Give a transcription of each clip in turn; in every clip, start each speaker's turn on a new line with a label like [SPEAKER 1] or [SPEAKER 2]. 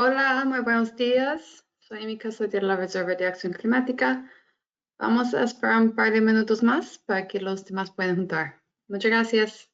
[SPEAKER 1] Hola, muy buenos días. Soy Mika, soy de la Reserva de Acción Climática. Vamos a esperar un par de minutos más para que los demás puedan juntar. Muchas gracias.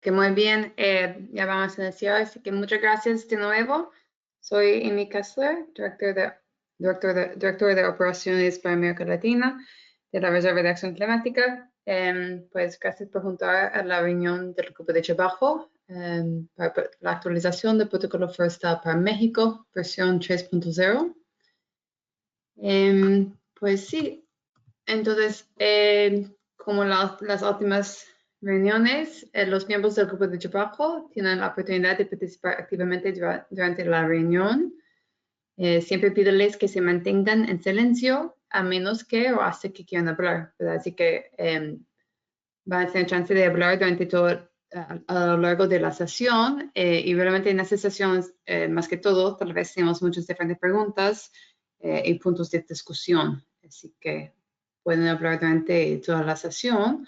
[SPEAKER 1] Que muy bien, ya vamos a iniciar, así que muchas gracias de nuevo. Soy Amy Kessler, director de Operaciones para América Latina de la Reserva de Acción Climática. Pues gracias por juntar a la reunión del Grupo de Trabajo para la actualización del Protocolo Forestal para México, versión 3.0. Pues sí, entonces, como las últimas reuniones, los miembros del grupo de trabajo tienen la oportunidad de participar activamente durante la reunión. Siempre pídoles que se mantengan en silencio a menos que o hasta que quieran hablar, ¿verdad? Así que van a tener chance de hablar durante todo a lo largo de la sesión y realmente en estas sesiones, más que todo, tal vez tenemos muchas diferentes preguntas y puntos de discusión. Así que pueden hablar durante toda la sesión.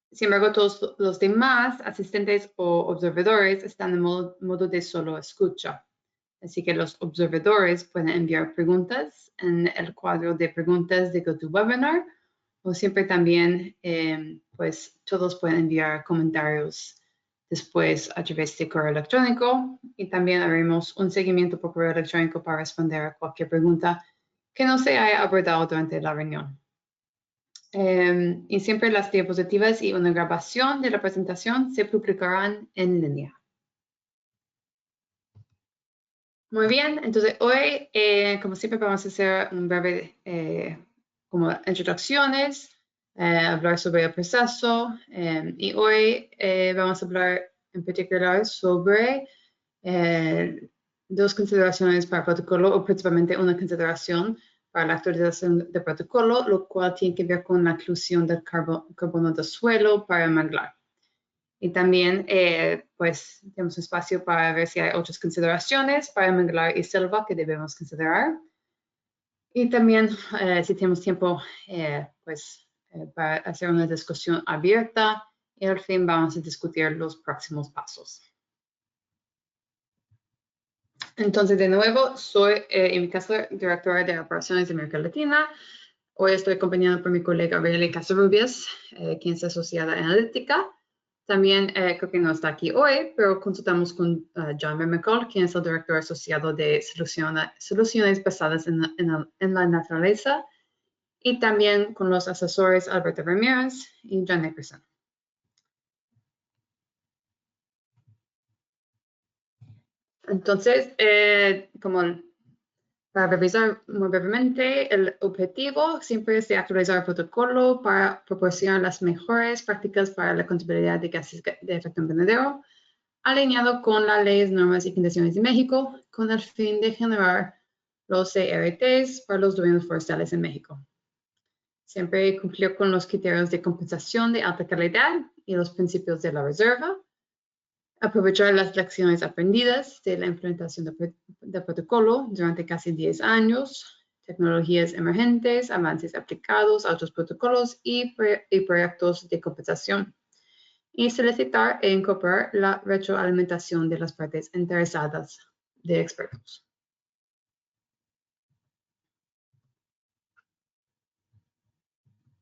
[SPEAKER 1] Sin embargo, todos los demás asistentes o observadores están en modo de solo escucha. Así que los observadores pueden enviar preguntas en el cuadro de preguntas de GoToWebinar o siempre también, pues todos pueden enviar comentarios después a través de correo electrónico y también haremos un seguimiento por correo electrónico para responder a cualquier pregunta que no se haya abordado durante la reunión. Y siempre las diapositivas y una grabación de la presentación se publicarán en línea. Muy bien, entonces hoy, como siempre, vamos a hacer un breve como introducciones, hablar sobre el proceso y hoy vamos a hablar en particular sobre dos consideraciones para el protocolo o principalmente una consideración para la actualización del protocolo, lo cual tiene que ver con la inclusión del carbono del suelo para el manglar. Y también, pues, tenemos espacio para ver si hay otras consideraciones para manglar y selva que debemos considerar. Y también, si tenemos tiempo, pues, para hacer una discusión abierta y al fin vamos a discutir los próximos pasos. Entonces, de nuevo, soy Amy Kessler, directora de Operaciones de América Latina. Hoy estoy acompañada por mi colega Aurelia Casarubias, quien es asociada en Analítica. También creo que no está aquí hoy, pero consultamos con John McCall, quien es el director asociado de soluciones basadas en la naturaleza, y también con los asesores Alberto Ramírez y John Nickerson. Entonces, como para revisar muy brevemente, el objetivo siempre es de actualizar el protocolo para proporcionar las mejores prácticas para la contabilidad de gases de efecto invernadero, alineado con las leyes, normas y condiciones de México, con el fin de generar los CRTs para los dominios forestales en México. Siempre cumplir con los criterios de compensación de alta calidad y los principios de la reserva, aprovechar las lecciones aprendidas de la implementación del protocolo durante casi 10 años, tecnologías emergentes, avances aplicados a otros protocolos y proyectos de compensación, y solicitar e incorporar la retroalimentación de las partes interesadas de expertos.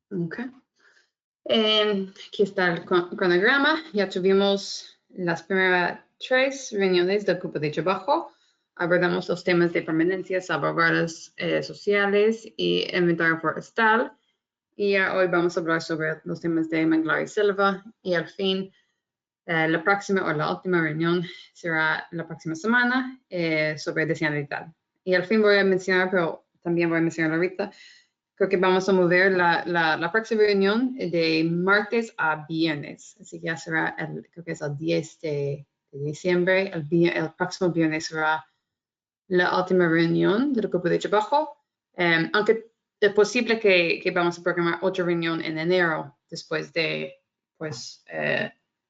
[SPEAKER 1] Okay. Aquí está el cronograma. Ya tuvimos las primeras 3 reuniones del grupo de trabajo. Abordamos los temas de permanencia, salvaguardas sociales y inventario forestal. Y hoy vamos a hablar sobre los temas de manglar y selva. Y al fin, la próxima o la última reunión será la próxima semana sobre desigualdad. Y al fin voy a mencionar, pero también voy a mencionar ahorita, creo que vamos a mover la próxima reunión de martes a viernes. Así que ya será, creo que es el 10 de diciembre. El próximo viernes será la última reunión del grupo de trabajo. Aunque es posible que vamos a programar otra reunión en enero después de, pues,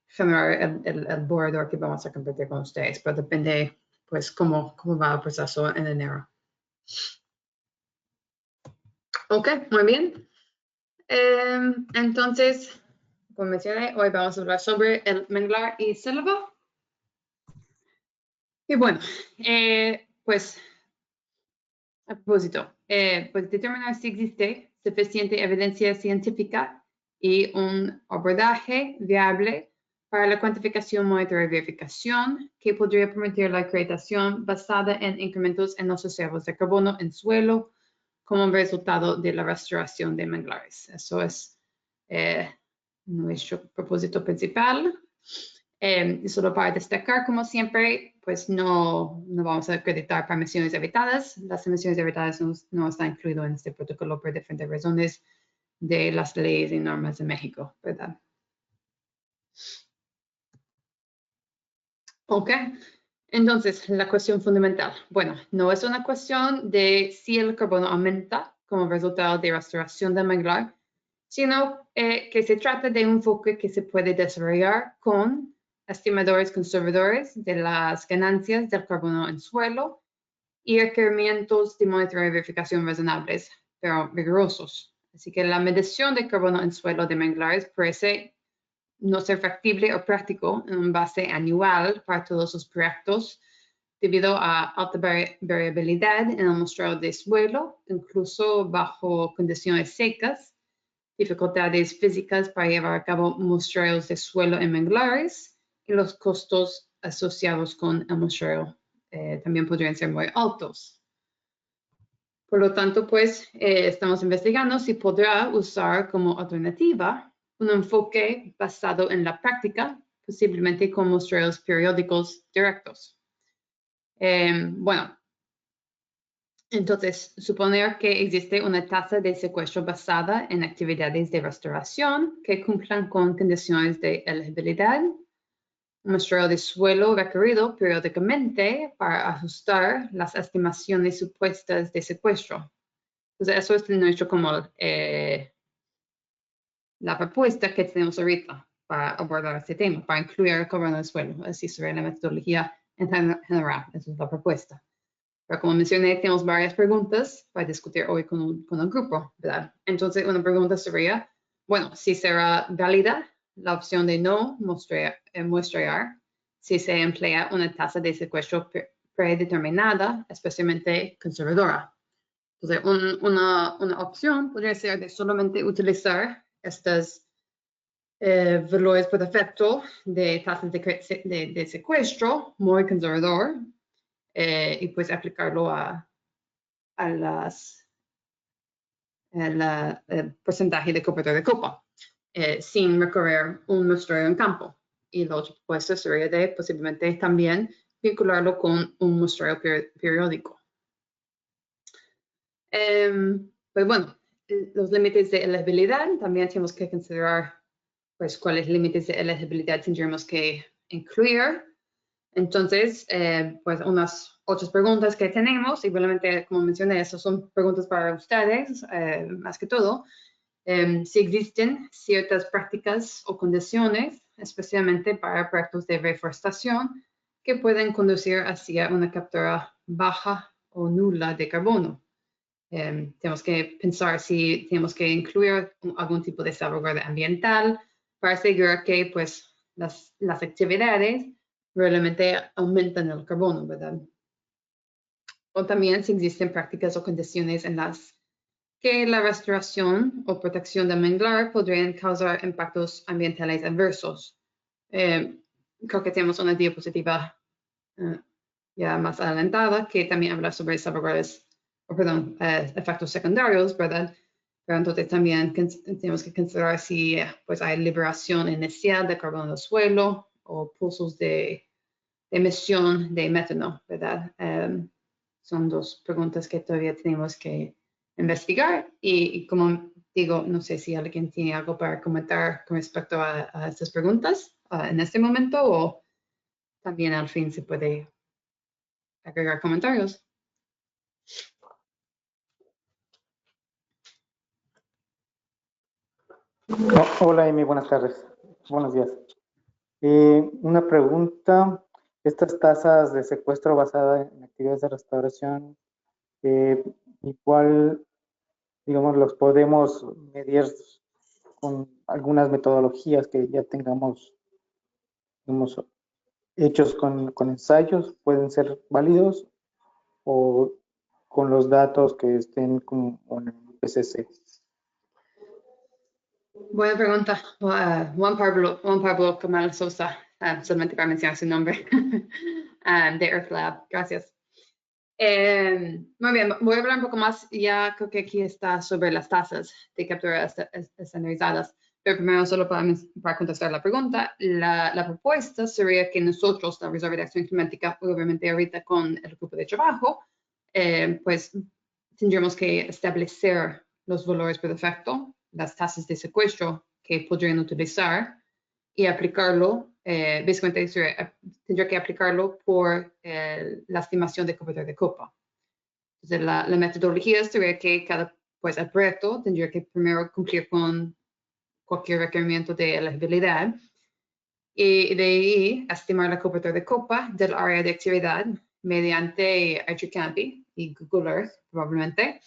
[SPEAKER 1] generar el borrador que vamos a compartir con ustedes. Pero depende, pues, cómo va el proceso en enero. Ok, muy bien. Entonces, como mencioné, hoy vamos a hablar sobre el manglar y selva. Y bueno, pues, a propósito, pues determinar si existe suficiente evidencia científica y un abordaje viable para la cuantificación, monitoreo y verificación que podría permitir la acreditación basada en incrementos en los reservos de carbono en suelo como resultado de la restauración de manglares. Eso es nuestro propósito principal. Solo para destacar, como siempre, pues no vamos a acreditar para emisiones evitadas. Las emisiones evitadas no están incluidas en este protocolo por diferentes razones de las leyes y normas de México, ¿verdad? Ok, entonces la cuestión fundamental. Bueno, no es una cuestión de si el carbono aumenta como resultado de restauración del manglar, sino que se trata de un enfoque que se puede desarrollar con estimadores conservadores de las ganancias del carbono en suelo y requerimientos de monitoreo y verificación razonables, pero rigurosos. Así que la medición de carbono en suelo de manglares parece no ser factible o práctico en un base anual para todos los proyectos debido a alta variabilidad en el mostrado de suelo, incluso bajo condiciones secas, dificultades físicas para llevar a cabo muestreos de suelo en manglares y los costos asociados con el muestreo también podrían ser muy altos. Por lo tanto, pues estamos investigando si podrá usar como alternativa un enfoque basado en la práctica, posiblemente con muestreos periódicos directos. Bueno, entonces, suponer que existe una tasa de secuestro basada en actividades de restauración que cumplan con condiciones de elegibilidad, un muestreo de suelo requerido periódicamente para ajustar las estimaciones supuestas de secuestro. Entonces, eso es nuestro como la propuesta que tenemos ahorita para abordar este tema, para incluir el carbono del suelo. Así sería la metodología en general. Esa es la propuesta. Pero como mencioné, tenemos varias preguntas para discutir hoy con el grupo, ¿verdad? Entonces, una pregunta sería, bueno, si será válida la opción de no muestrear si se emplea una tasa de secuestro predeterminada, especialmente conservadora. Entonces, una opción podría ser de solamente utilizar estos valores por defecto de tasas de secuestro muy conservador y pues aplicarlo al porcentaje de cobertura de copa sin recorrer un muestreo en campo. Y la otra propuesta sería de posiblemente también vincularlo con un muestreo periódico. Pues bueno, los límites de elegibilidad también tenemos que considerar pues cuáles límites de elegibilidad tendríamos que incluir. Entonces, pues unas otras preguntas que tenemos, igualmente como mencioné, esas son preguntas para ustedes más que todo, Si existen ciertas prácticas o condiciones, especialmente para proyectos de reforestación, que pueden conducir hacia una captura baja o nula de carbono. Tenemos que pensar si tenemos que incluir algún tipo de salvaguarda ambiental para asegurar que pues, las actividades realmente aumentan el carbono, ¿verdad? O también si existen prácticas o condiciones en las que la restauración o protección del manglar podrían causar impactos ambientales adversos. Creo que tenemos una diapositiva ya más adelantada que también habla sobre salvaguardas, perdón, efectos secundarios, ¿verdad? Pero entonces también tenemos que considerar si pues hay liberación inicial de carbono del suelo o pulsos de emisión de metano, ¿verdad? Son dos preguntas que todavía tenemos que investigar y como digo, no sé si alguien tiene algo para comentar con respecto a estas preguntas en este momento o también al fin se puede agregar comentarios.
[SPEAKER 2] Hola, Amy, buenas tardes. Buenos días. Una pregunta. Estas tasas de secuestro basadas en actividades de restauración, igual, digamos, los podemos medir con algunas metodologías que ya tengamos, digamos, hechos con ensayos, pueden ser válidos o con los datos que estén como en el IPCC.
[SPEAKER 1] Buena pregunta. Juan Pablo Kamal Sosa, solamente para mencionar su nombre, de EarthLab. Gracias. Muy bien, voy a hablar un poco más, ya creo que aquí está sobre las tasas de captura estandarizadas, pero primero solo para contestar la pregunta, la propuesta sería que nosotros, la Reserva de Acción Climática, obviamente ahorita con el grupo de trabajo, pues tendríamos que establecer los valores por defecto, las tasas de secuestro que podrían utilizar y aplicarlo, básicamente tendría que aplicarlo por la estimación de cobertura de copa. Entonces, la metodología sería que cada, pues el proyecto tendría que primero cumplir con cualquier requerimiento de elegibilidad y de ahí estimar la cobertura de copa del área de actividad mediante ArcGIS y Google Earth, probablemente,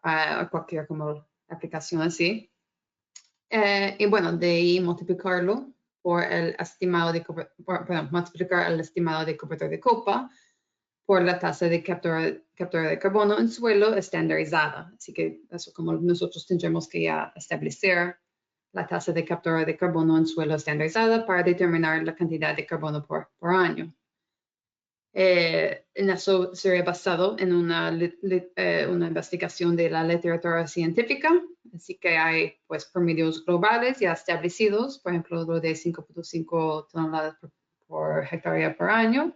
[SPEAKER 1] o cualquier como aplicación así. Y bueno, de ahí multiplicarlo por el estimado de multiplicar el estimado de cobertura de copa por la tasa de captura de carbono en suelo estandarizada. Así que eso como nosotros tendremos que ya establecer la tasa de captura de carbono en suelo estandarizada para determinar la cantidad de carbono por año. En eso sería basado en una investigación de la literatura científica, así que hay pues promedios globales ya establecidos, por ejemplo, lo de 5.5 toneladas por hectárea por año,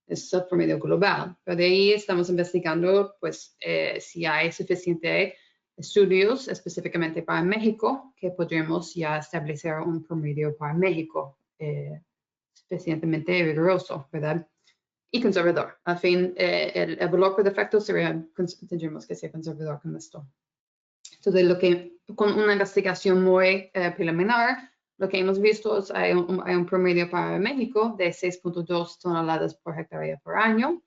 [SPEAKER 1] es el promedio global, pero de ahí estamos investigando pues si hay suficientes estudios específicamente para México que podríamos ya establecer un promedio para México suficientemente riguroso, ¿verdad? Y conservador. Al fin, el valor por defecto sería, tendríamos que ser conservador con esto. Entonces, con una investigación muy preliminar, lo que hemos visto es hay un promedio para México de 6.2 toneladas por hectárea por año.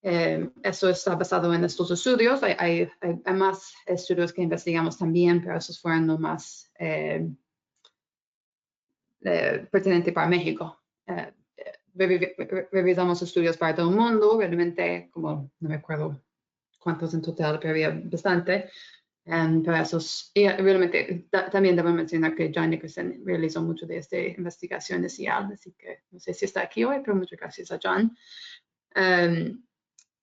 [SPEAKER 1] Eso está basado en estos estudios. Hay más estudios que investigamos también, pero esos fueron los más pertinentes para México. Revisamos estudios para todo el mundo, realmente, como no me acuerdo cuántos en total, pero había bastante. Pero esos, y realmente también debo mencionar que John Nickerson realizó mucho de esta investigación inicial, así que no sé si está aquí hoy, pero muchas gracias a John.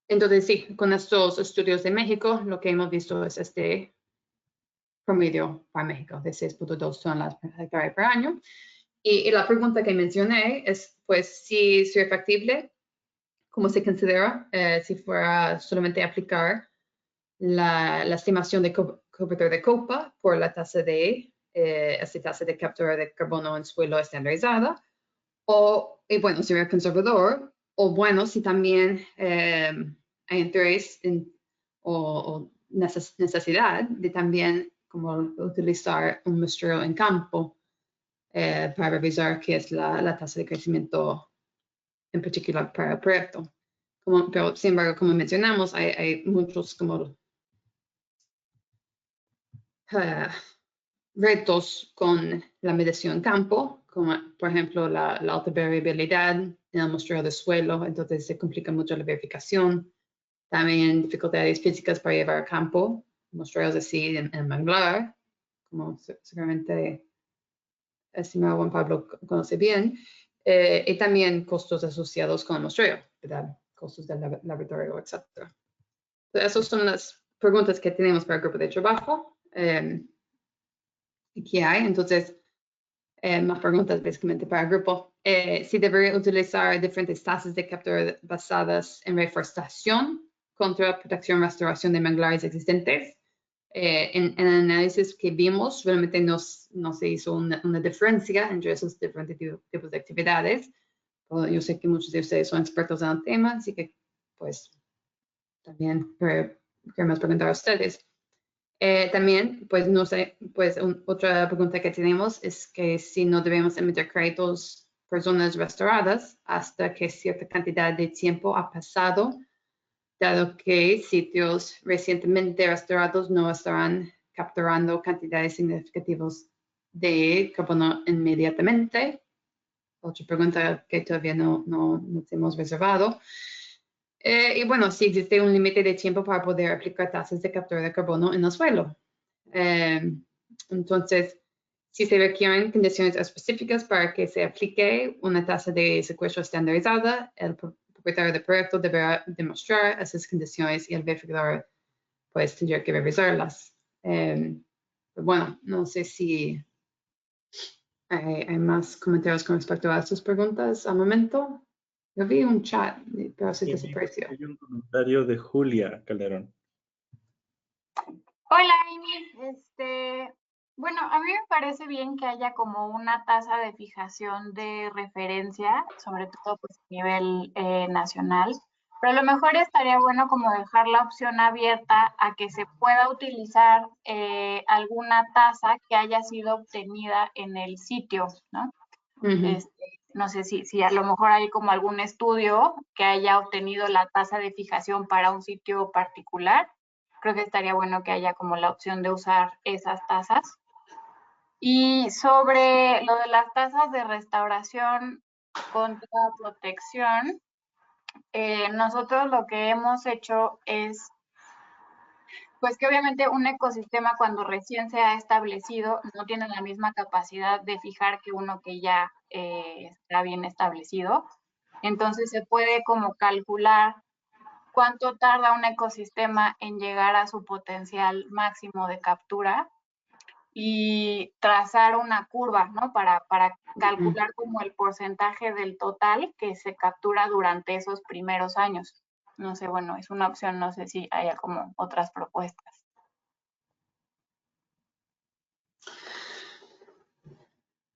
[SPEAKER 1] Entonces, sí, con estos estudios de México, lo que hemos visto es este promedio para México de 6.2 toneladas por hectárea por año. Y la pregunta que mencioné es, pues, si es factible, ¿cómo se considera si fuera solamente aplicar la estimación de cobertura de copa por la tasa de captura de carbono en suelo estandarizada? Y bueno, sería conservador, o bueno, si también hay interés o necesidad de también como utilizar un muestreo en campo para revisar qué es la tasa de crecimiento en particular para el proyecto. Pero sin embargo, como mencionamos, hay muchos como retos con la medición en campo, como por ejemplo la alta variabilidad en el muestreo de suelo, entonces se complica mucho la verificación. También dificultades físicas para llevar a campo muestreos así en manglar, como seguramente el estimado Juan Pablo conoce bien, y también costos asociados con el muestreo, ¿verdad? Costos del laboratorio, etc. Esas son las preguntas que tenemos para el grupo de trabajo. Que hay, entonces, más preguntas básicamente para el grupo. Si debería utilizar diferentes tasas de captura basadas en reforestación contra protección y restauración de manglares existentes. En el análisis que vimos, realmente no se hizo una diferencia entre esos diferentes tipos de actividades. Yo sé que muchos de ustedes son expertos en el tema, así que pues también queremos preguntar a ustedes. También, pues no sé, pues otra pregunta que tenemos es que si no debemos emitir créditos por zonas restauradas hasta que cierta cantidad de tiempo ha pasado, dado que sitios recientemente restaurados no estarán capturando cantidades significativas de carbono inmediatamente. Otra pregunta que todavía no hemos reservado. Y bueno, si existe un límite de tiempo para poder aplicar tasas de captura de carbono en el suelo. Entonces, si se requieren condiciones específicas para que se aplique una tasa de secuestro estandarizada, el propietario del proyecto deberá demostrar esas condiciones y el verificador pues tendría que revisarlas. Bueno, no sé si hay más comentarios con respecto a estas preguntas al momento. Yo vi un chat, pero se desapareció.
[SPEAKER 3] Hay un comentario de Julia Calderón.
[SPEAKER 4] Hola, Amy. Bueno, a mí me parece bien que haya como una tasa de fijación de referencia, sobre todo pues a nivel nacional, pero a lo mejor estaría bueno como dejar la opción abierta a que se pueda utilizar alguna tasa que haya sido obtenida en el sitio, ¿no? No sé si a lo mejor hay como algún estudio que haya obtenido la tasa de fijación para un sitio particular. Creo que estaría bueno que haya como la opción de usar esas tasas. Y sobre lo de las tasas de restauración contra protección, nosotros lo que hemos hecho es, pues que obviamente un ecosistema cuando recién se ha establecido no tiene la misma capacidad de fijar que uno que ya está bien establecido. Entonces se puede como calcular cuánto tarda un ecosistema en llegar a su potencial máximo de captura y trazar una curva, ¿no? Para calcular como el porcentaje del total que se captura durante esos primeros años. No sé, bueno, es una opción, no sé si haya como otras propuestas.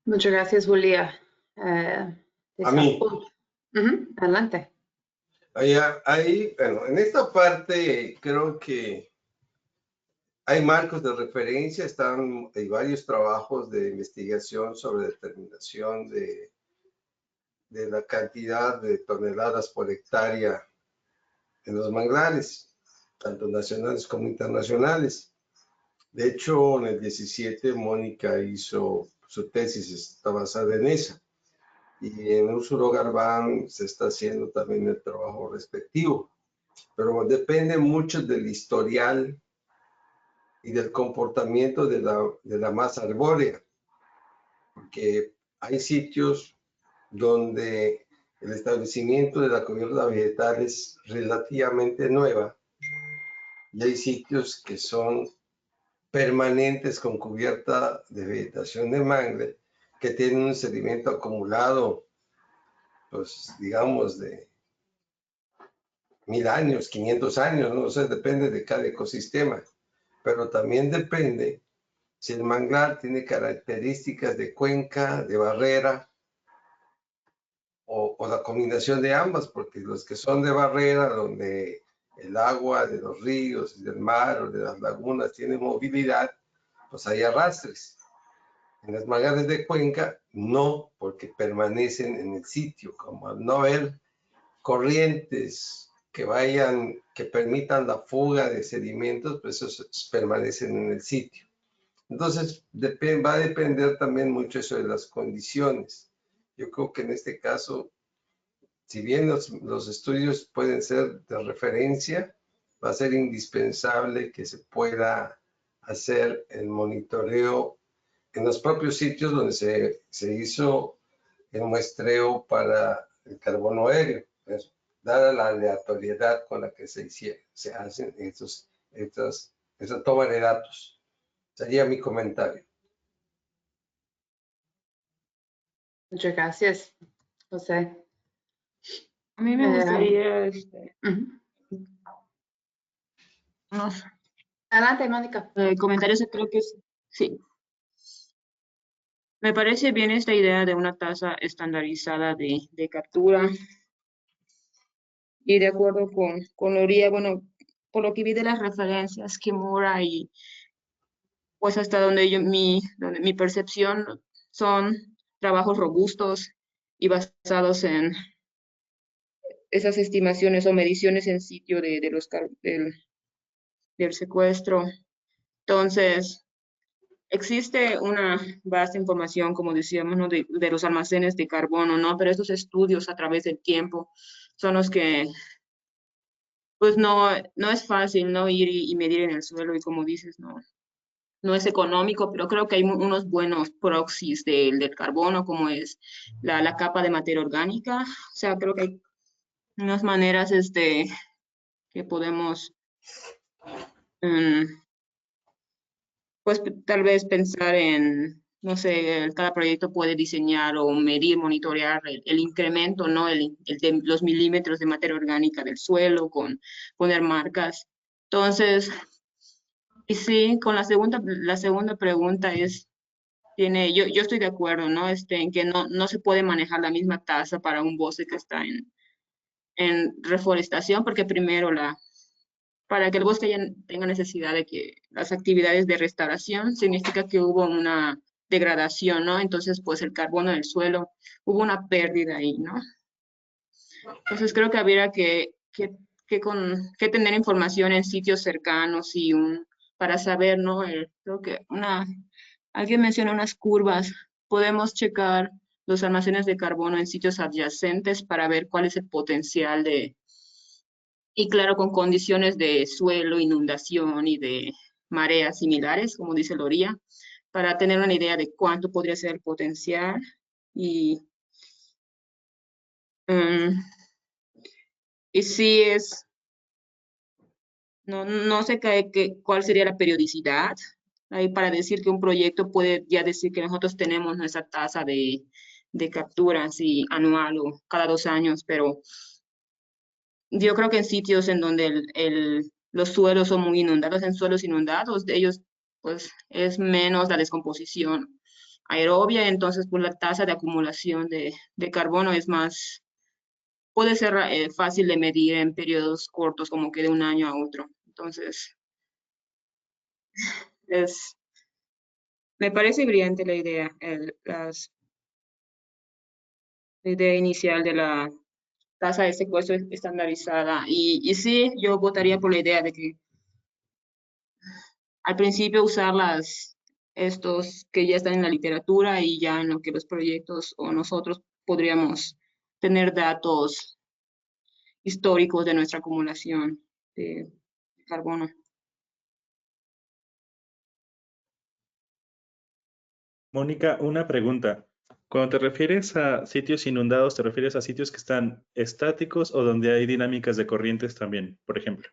[SPEAKER 1] Muchas gracias, Julia.
[SPEAKER 5] A mí.
[SPEAKER 1] Adelante.
[SPEAKER 5] Ahí, bueno, en esta parte creo que hay marcos de referencia, hay varios trabajos de investigación sobre determinación de la cantidad de toneladas por hectárea en los manglares, tanto nacionales como internacionales. De hecho, en el 17 Mónica hizo su tesis, está basada en esa. Y en Úrsula Garbán se está haciendo también el trabajo respectivo. Pero depende mucho del historial y del comportamiento de la masa arbórea. Porque hay sitios donde el establecimiento de la cubierta vegetal es relativamente nueva y hay sitios que son permanentes con cubierta de vegetación de mangle que tienen un sedimento acumulado, pues digamos de 1000 años, 500 años, no sé, depende de cada ecosistema, pero también depende si el manglar tiene características de cuenca, de barrera, o la combinación de ambas, porque los que son de barrera, donde el agua de los ríos y del mar o de las lagunas tiene movilidad, pues hay arrastres. En las manglares de cuenca, no, porque permanecen en el sitio, como al no haber corrientes que permitan la fuga de sedimentos, pues esos permanecen en el sitio. Entonces, va a depender también mucho eso de las condiciones. Yo creo que en este caso, si bien los estudios pueden ser de referencia, va a ser indispensable que se pueda hacer el monitoreo en los propios sitios donde se hizo el muestreo para el carbono aéreo, pues, dada la aleatoriedad con la que se hacen esa toma de datos. Sería mi comentario.
[SPEAKER 1] Muchas gracias, José.
[SPEAKER 6] A mí me gustaría unos
[SPEAKER 1] Adelante, Mónica.
[SPEAKER 6] comentarios, creo que sí. Me parece bien esta idea de una tasa estandarizada de captura. Y de acuerdo con Loría, bueno, por lo que vi de las referencias, Kimura y pues hasta donde mi percepción son trabajos robustos y basados en esas estimaciones o mediciones en sitio del secuestro. Entonces, existe una vasta información, como decíamos, ¿no? de los almacenes de carbono, ¿no? Pero estos estudios a través del tiempo son los que, pues no es fácil, ¿no? Ir y medir en el suelo y como dices, no es económico, pero creo que hay unos buenos proxies del carbono, como es la capa de materia orgánica. O sea, creo que hay unas maneras que podemos pues tal vez pensar en, no sé, cada proyecto puede diseñar o medir, monitorear el incremento, ¿no? De los milímetros de materia orgánica del suelo, poner marcas. Entonces, y sí, con la segunda pregunta es, yo estoy de acuerdo, ¿no? En que no se puede manejar la misma tasa para un bosque que está en reforestación, porque primero para que el bosque tenga necesidad de que las actividades de restauración significa que hubo una degradación, ¿no? Entonces, pues el carbono del suelo, hubo una pérdida ahí, ¿no? Entonces, creo que habría que tener información en sitios cercanos para saber, ¿no? Creo que alguien menciona unas curvas. Podemos checar los almacenes de carbono en sitios adyacentes para ver cuál es el potencial y claro, con condiciones de suelo, inundación y de mareas similares, como dice Loría, para tener una idea de cuánto podría ser el potencial. Y sí no sé cuál sería la periodicidad ahí para decir que un proyecto puede ya decir que nosotros tenemos nuestra tasa de captura así anual o cada 2 años, pero yo creo que en sitios en donde los suelos son muy inundados, en suelos inundados, de ellos pues es menos la descomposición aerobia, entonces pues la tasa de acumulación de carbono puede ser fácil de medir en periodos cortos, como que de un año a otro. Entonces, me parece brillante la idea, la idea inicial de la tasa de secuestro estandarizada. Y sí, yo votaría por la idea de que al principio usar estos que ya están en la literatura y ya en lo que los proyectos o nosotros podríamos tener datos históricos de nuestra acumulación de carbono.
[SPEAKER 3] Mónica, una pregunta. Cuando te refieres a sitios inundados, ¿te refieres a sitios que están estáticos o donde hay dinámicas de corrientes también, por ejemplo?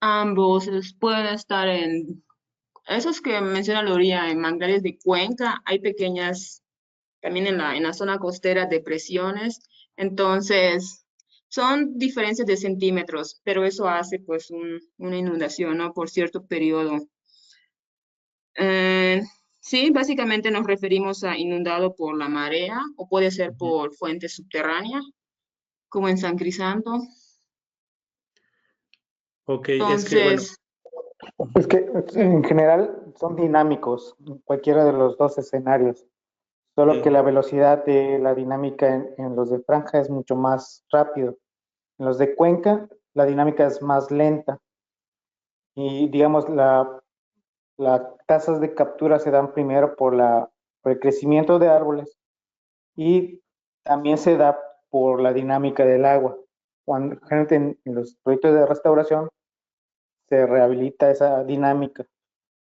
[SPEAKER 6] Ambos pueden estar esos que menciona Loría, en manglares de cuenca, hay pequeñas, también en la zona costera, depresiones, entonces son diferencias de centímetros, pero eso hace pues una inundación, ¿no? Por cierto periodo. Sí, básicamente nos referimos a inundado por la marea o puede ser por fuente subterránea, como en San Crisanto.
[SPEAKER 3] Ok,
[SPEAKER 6] Entonces,
[SPEAKER 3] es que, bueno,
[SPEAKER 2] Es que en general son dinámicos, cualquiera de los dos escenarios, solo
[SPEAKER 3] Sí.
[SPEAKER 2] que la velocidad de la dinámica en los de franja es mucho más rápido. En los de cuenca, la dinámica es más lenta y digamos las tasas de captura se dan primero por el crecimiento de árboles y también se da por la dinámica del agua. Cuando generalmente en los proyectos de restauración se rehabilita esa dinámica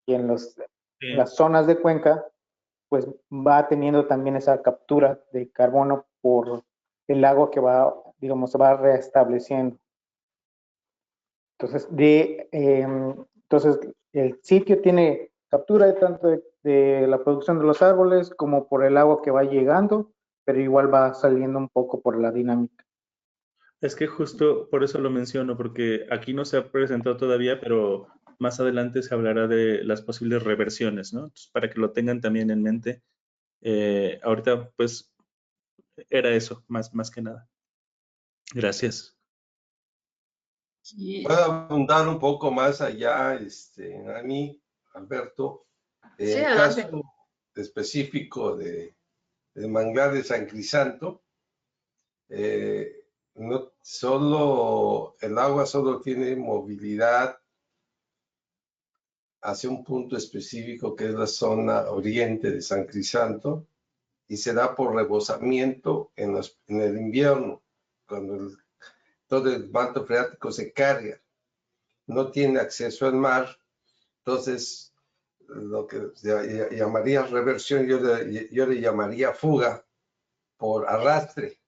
[SPEAKER 2] y en
[SPEAKER 3] Sí.
[SPEAKER 2] las zonas de cuenca pues va teniendo también esa captura de carbono por el agua que va, digamos, se va restableciendo. Entonces el sitio tiene captura de tanto de la producción de los árboles como por el agua que va llegando, pero igual va saliendo un poco por la dinámica.
[SPEAKER 3] Es que justo por eso lo menciono, porque aquí no se ha presentado todavía, pero más adelante se hablará de las posibles reversiones, ¿no? Entonces, para que lo tengan también en mente. Ahorita, pues, era eso, más que nada. Gracias.
[SPEAKER 6] Sí,
[SPEAKER 5] Puedo abundar un poco más allá, a mí, Alberto,
[SPEAKER 1] Sí,
[SPEAKER 5] en el
[SPEAKER 1] adelante.
[SPEAKER 5] caso específico del manglar de San Crisanto, no solo el agua solo tiene movilidad hacia un punto específico que es la zona oriente de San Crisanto y se da por rebosamiento en el invierno, cuando todo el manto freático se carga, no tiene acceso al mar, entonces lo que llamaría reversión, yo le llamaría fuga por arrastre,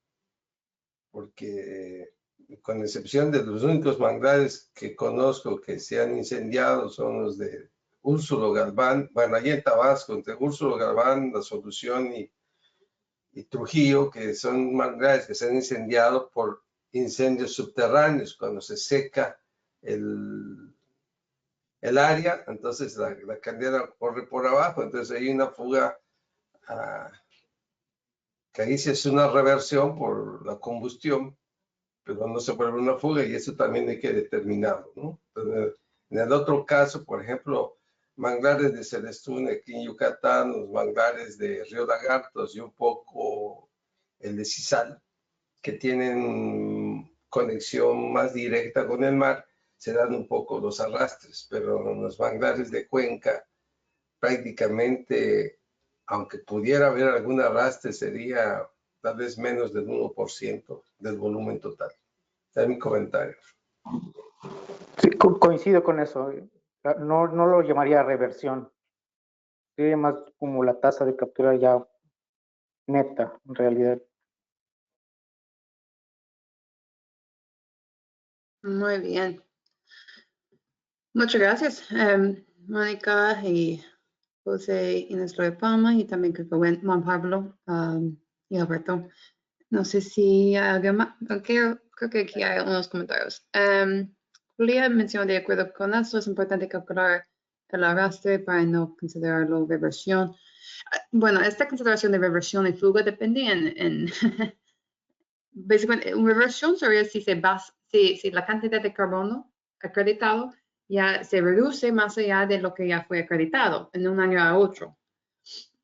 [SPEAKER 5] porque con excepción de los únicos manglares que conozco que se han incendiado son los de Úrsulo Galván, bueno, allí en Tabasco, entre Úrsulo Galván, La Solución y Trujillo, que son manglares que se han incendiado por incendios subterráneos, cuando se seca el área, entonces la caldera corre por abajo, entonces hay una fuga que ahí sí es una reversión por la combustión, pero no se vuelve una fuga y eso también hay que determinarlo, ¿no? Entonces, en el otro caso, por ejemplo, manglares de Celestún aquí en Yucatán, los manglares de Río Lagartos y un poco el de Cizal, que tienen conexión más directa con el mar, se dan un poco los arrastres, pero en los manglares de Cuenca prácticamente, aunque pudiera haber algún arrastre, sería tal vez menos del 1% del volumen total. Es mi comentario.
[SPEAKER 2] Sí, coincido con eso. No, no lo llamaría reversión. Sería más como la tasa de captura ya neta, en realidad.
[SPEAKER 1] Muy bien. Muchas gracias, Mónica y José Inés Loya Palma y también creo que Juan Pablo y Alberto. No sé si alguien más, creo que aquí hay unos comentarios. Julia mencionó de acuerdo con esto, es importante calcular el arrastre para no considerarlo reversión. Bueno, esta consideración de reversión y fuga depende básicamente, una reversión sería si la cantidad de carbono acreditado ya se reduce más allá de lo que ya fue acreditado en un año a otro.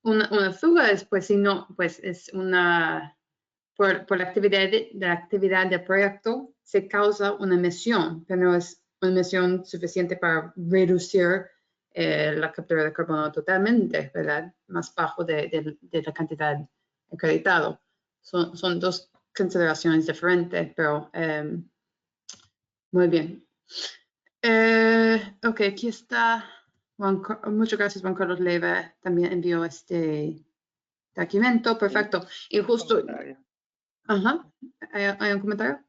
[SPEAKER 1] Una fuga es, pues, si no, pues es por la actividad del proyecto se causa una emisión, pero no es una emisión suficiente para reducir la captura de carbono totalmente, ¿verdad? Más bajo de la cantidad acreditado. Son dos consideraciones diferentes, pero muy bien. Ok, aquí está. Muchas gracias, Juan Carlos Leiva. También envió este documento. Perfecto. Y justo. Ajá. ¿Hay un comentario?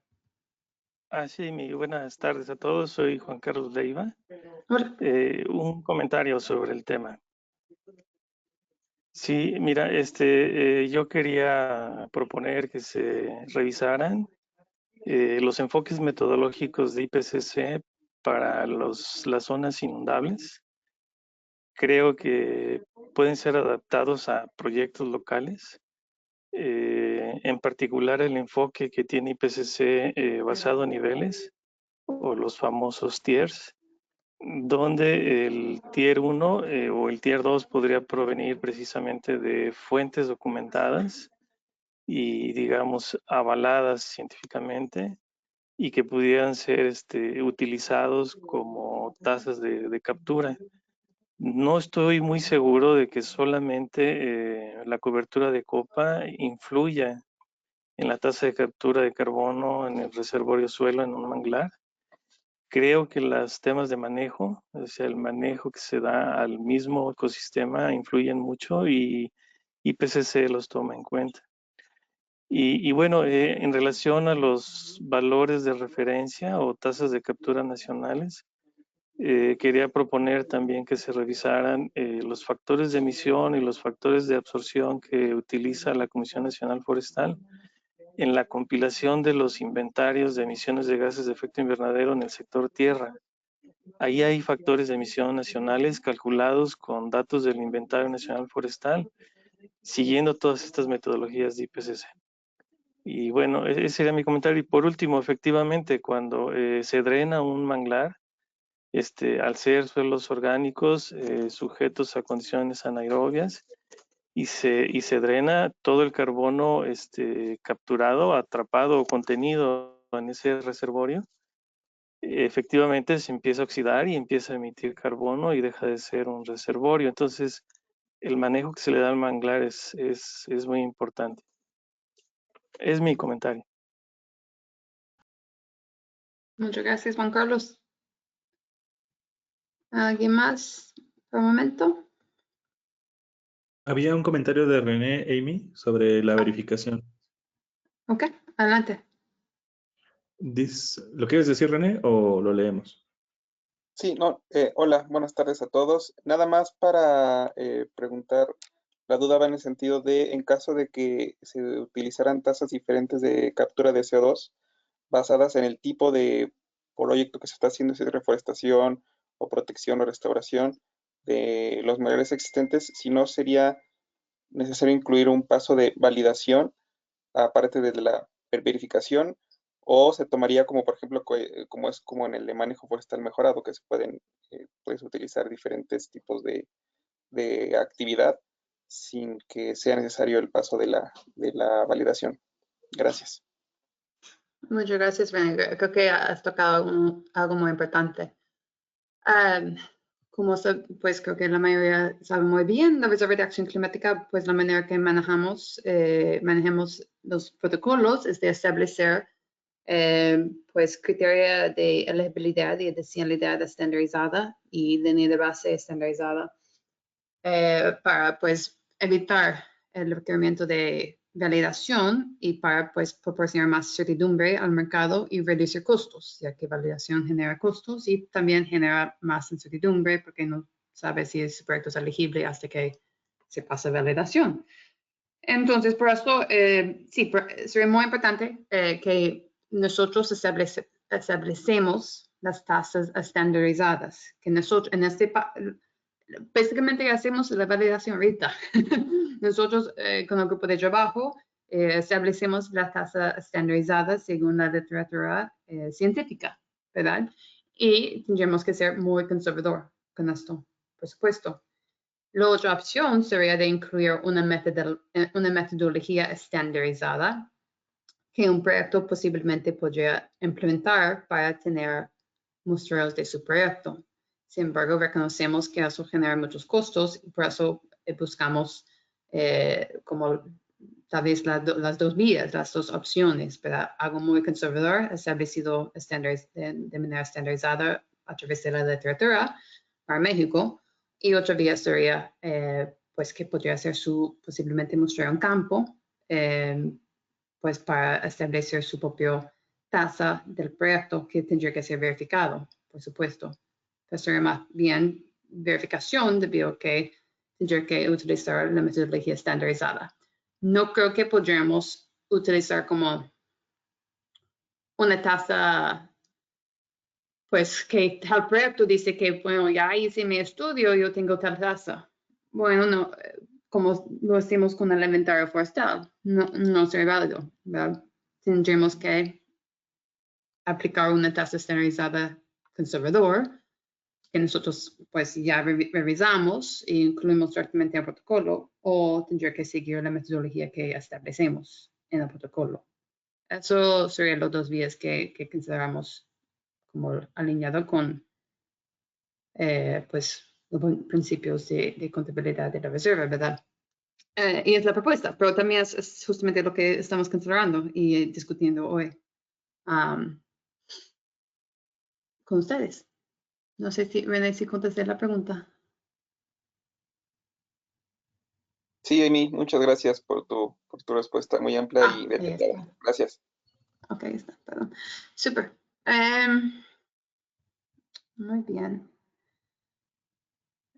[SPEAKER 7] Sí, buenas tardes a todos. Soy Juan Carlos Leiva.
[SPEAKER 1] Hola.
[SPEAKER 7] Un comentario sobre el tema. Sí, mira, yo quería proponer que se revisaran los enfoques metodológicos de IPCC para las zonas inundables. Creo que pueden ser adaptados a proyectos locales. En particular, el enfoque que tiene IPCC basado en niveles o los famosos tiers, donde el Tier 1 o el Tier 2 podría provenir precisamente de fuentes documentadas y, digamos, avaladas científicamente y que pudieran ser utilizados como tasas de captura. No estoy muy seguro de que solamente la cobertura de copa influya en la tasa de captura de carbono en el reservorio suelo en un manglar. Creo que los temas de manejo, o sea, el manejo que se da al mismo ecosistema influyen mucho y IPCC los toma en cuenta. Y bueno, en relación a los valores de referencia o tasas de captura nacionales, quería proponer también que se revisaran los factores de emisión y los factores de absorción que utiliza la Comisión Nacional Forestal en la compilación de los inventarios de emisiones de gases de efecto invernadero en el sector tierra. Ahí hay factores de emisión nacionales calculados con datos del Inventario Nacional Forestal, siguiendo todas estas metodologías de IPCC. Y bueno, ese sería mi comentario. Y por último, efectivamente, cuando se drena un manglar, al ser suelos orgánicos sujetos a condiciones anaerobias y se drena todo el carbono capturado, atrapado o contenido en ese reservorio, efectivamente se empieza a oxidar y empieza a emitir carbono y deja de ser un reservorio. Entonces, el manejo que se le da al manglar es muy importante. Es mi comentario.
[SPEAKER 1] Muchas gracias, Juan Carlos. ¿Alguien más por el momento?
[SPEAKER 3] Había un comentario de René Amy sobre la verificación.
[SPEAKER 1] Ok, adelante.
[SPEAKER 3] ¿Lo quieres decir, René, o lo leemos?
[SPEAKER 8] Sí, no, hola, buenas tardes a todos. Nada más para preguntar, la duda va en el sentido de, en caso de que se utilizaran tasas diferentes de captura de CO2 basadas en el tipo de proyecto que se está haciendo, si es reforestación o protección o restauración de los manglares existentes, si no sería necesario incluir un paso de validación aparte de la verificación, o se tomaría como, por ejemplo, como es como en el de manejo forestal mejorado, que se puedes utilizar diferentes tipos de actividad sin que sea necesario el paso de la validación. Gracias.
[SPEAKER 1] Muchas gracias, René. Creo que has tocado algo muy importante. Pues creo que la mayoría sabe muy bien, la reserva de acción climática, pues la manera que manejemos los protocolos es de establecer pues criterio de elegibilidad y adicionalidad estandarizada y línea de base estandarizada para pues evitar el requerimiento de validación y para pues proporcionar más certidumbre al mercado y reducir costos, ya que validación genera costos y también genera más incertidumbre porque no sabe si ese proyecto es elegible hasta que se pasa validación. Entonces, por eso, sí, sería muy importante que nosotros establecemos las tasas estandarizadas, que nosotros básicamente hacemos la validación ahorita. Nosotros con el grupo de trabajo establecemos la tasa estandarizada según la literatura científica, ¿verdad? Y tendríamos que ser muy conservador con esto, por supuesto. La otra opción sería de incluir una metodología estandarizada que un proyecto posiblemente podría implementar para tener muestreos de su proyecto. Sin embargo, reconocemos que eso genera muchos costos y por eso buscamos como tal vez las dos vías, las dos opciones, pero algo muy conservador, establecido de manera estandarizada a través de la literatura para México. Y otra vía sería, pues, que podría ser posiblemente muestreo en campo, pues, para establecer su propia tasa del proyecto que tendría que ser verificado, por supuesto. Pero sería más bien verificación debido a que tendría que utilizar la metodología estandarizada. No creo que podríamos utilizar como una tasa, pues que tal proyecto dice que, bueno, ya hice mi estudio, yo tengo tal tasa. Bueno, no, como lo hacemos con el inventario forestal, no sería válido, ¿verdad? Tendríamos que aplicar una tasa estandarizada conservador que nosotros pues ya revisamos e incluimos directamente en el protocolo, o tendría que seguir la metodología que establecemos en el protocolo. Eso serían los dos vías que consideramos como alineado con pues los principios de contabilidad de la reserva, ¿verdad? Y es la propuesta, pero también es justamente lo que estamos considerando y discutiendo hoy con ustedes. No sé si, René, si contesté la pregunta.
[SPEAKER 8] Sí, Amy, muchas gracias por tu respuesta muy amplia y
[SPEAKER 1] Ahí
[SPEAKER 8] detallada.
[SPEAKER 1] está.
[SPEAKER 8] Gracias.
[SPEAKER 1] Ok, está, perdón. Súper. Muy bien.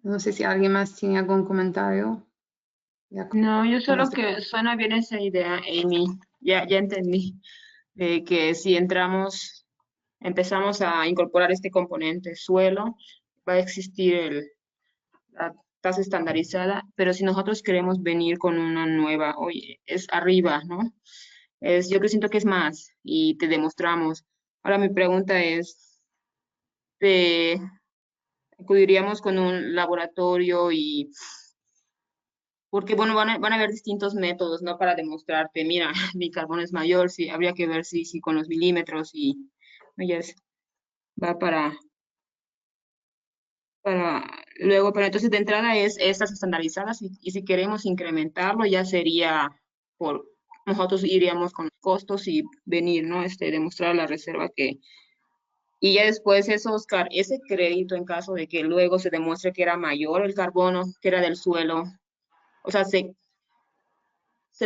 [SPEAKER 1] No sé si alguien más tiene algún comentario.
[SPEAKER 6] No, yo solo que suena bien esa idea, Amy. Ya entendí de que si empezamos a incorporar este componente suelo, va a existir la tasa estandarizada, pero si nosotros queremos venir con una nueva, oye, es arriba, ¿no? Yo que siento que es más y te demostramos. Ahora mi pregunta es, acudiríamos con un laboratorio y porque bueno, van a haber distintos métodos, ¿no? Para demostrarte, mira, mi carbono es mayor, sí, habría que ver si con los milímetros y ya va luego, pero entonces de entrada es estas estandarizadas y si queremos incrementarlo ya sería nosotros iríamos con los costos y venir, ¿no? Demostrar la reserva y ya después eso, Oscar, ese crédito en caso de que luego se demuestre que era mayor el carbono, que era del suelo, o sea, se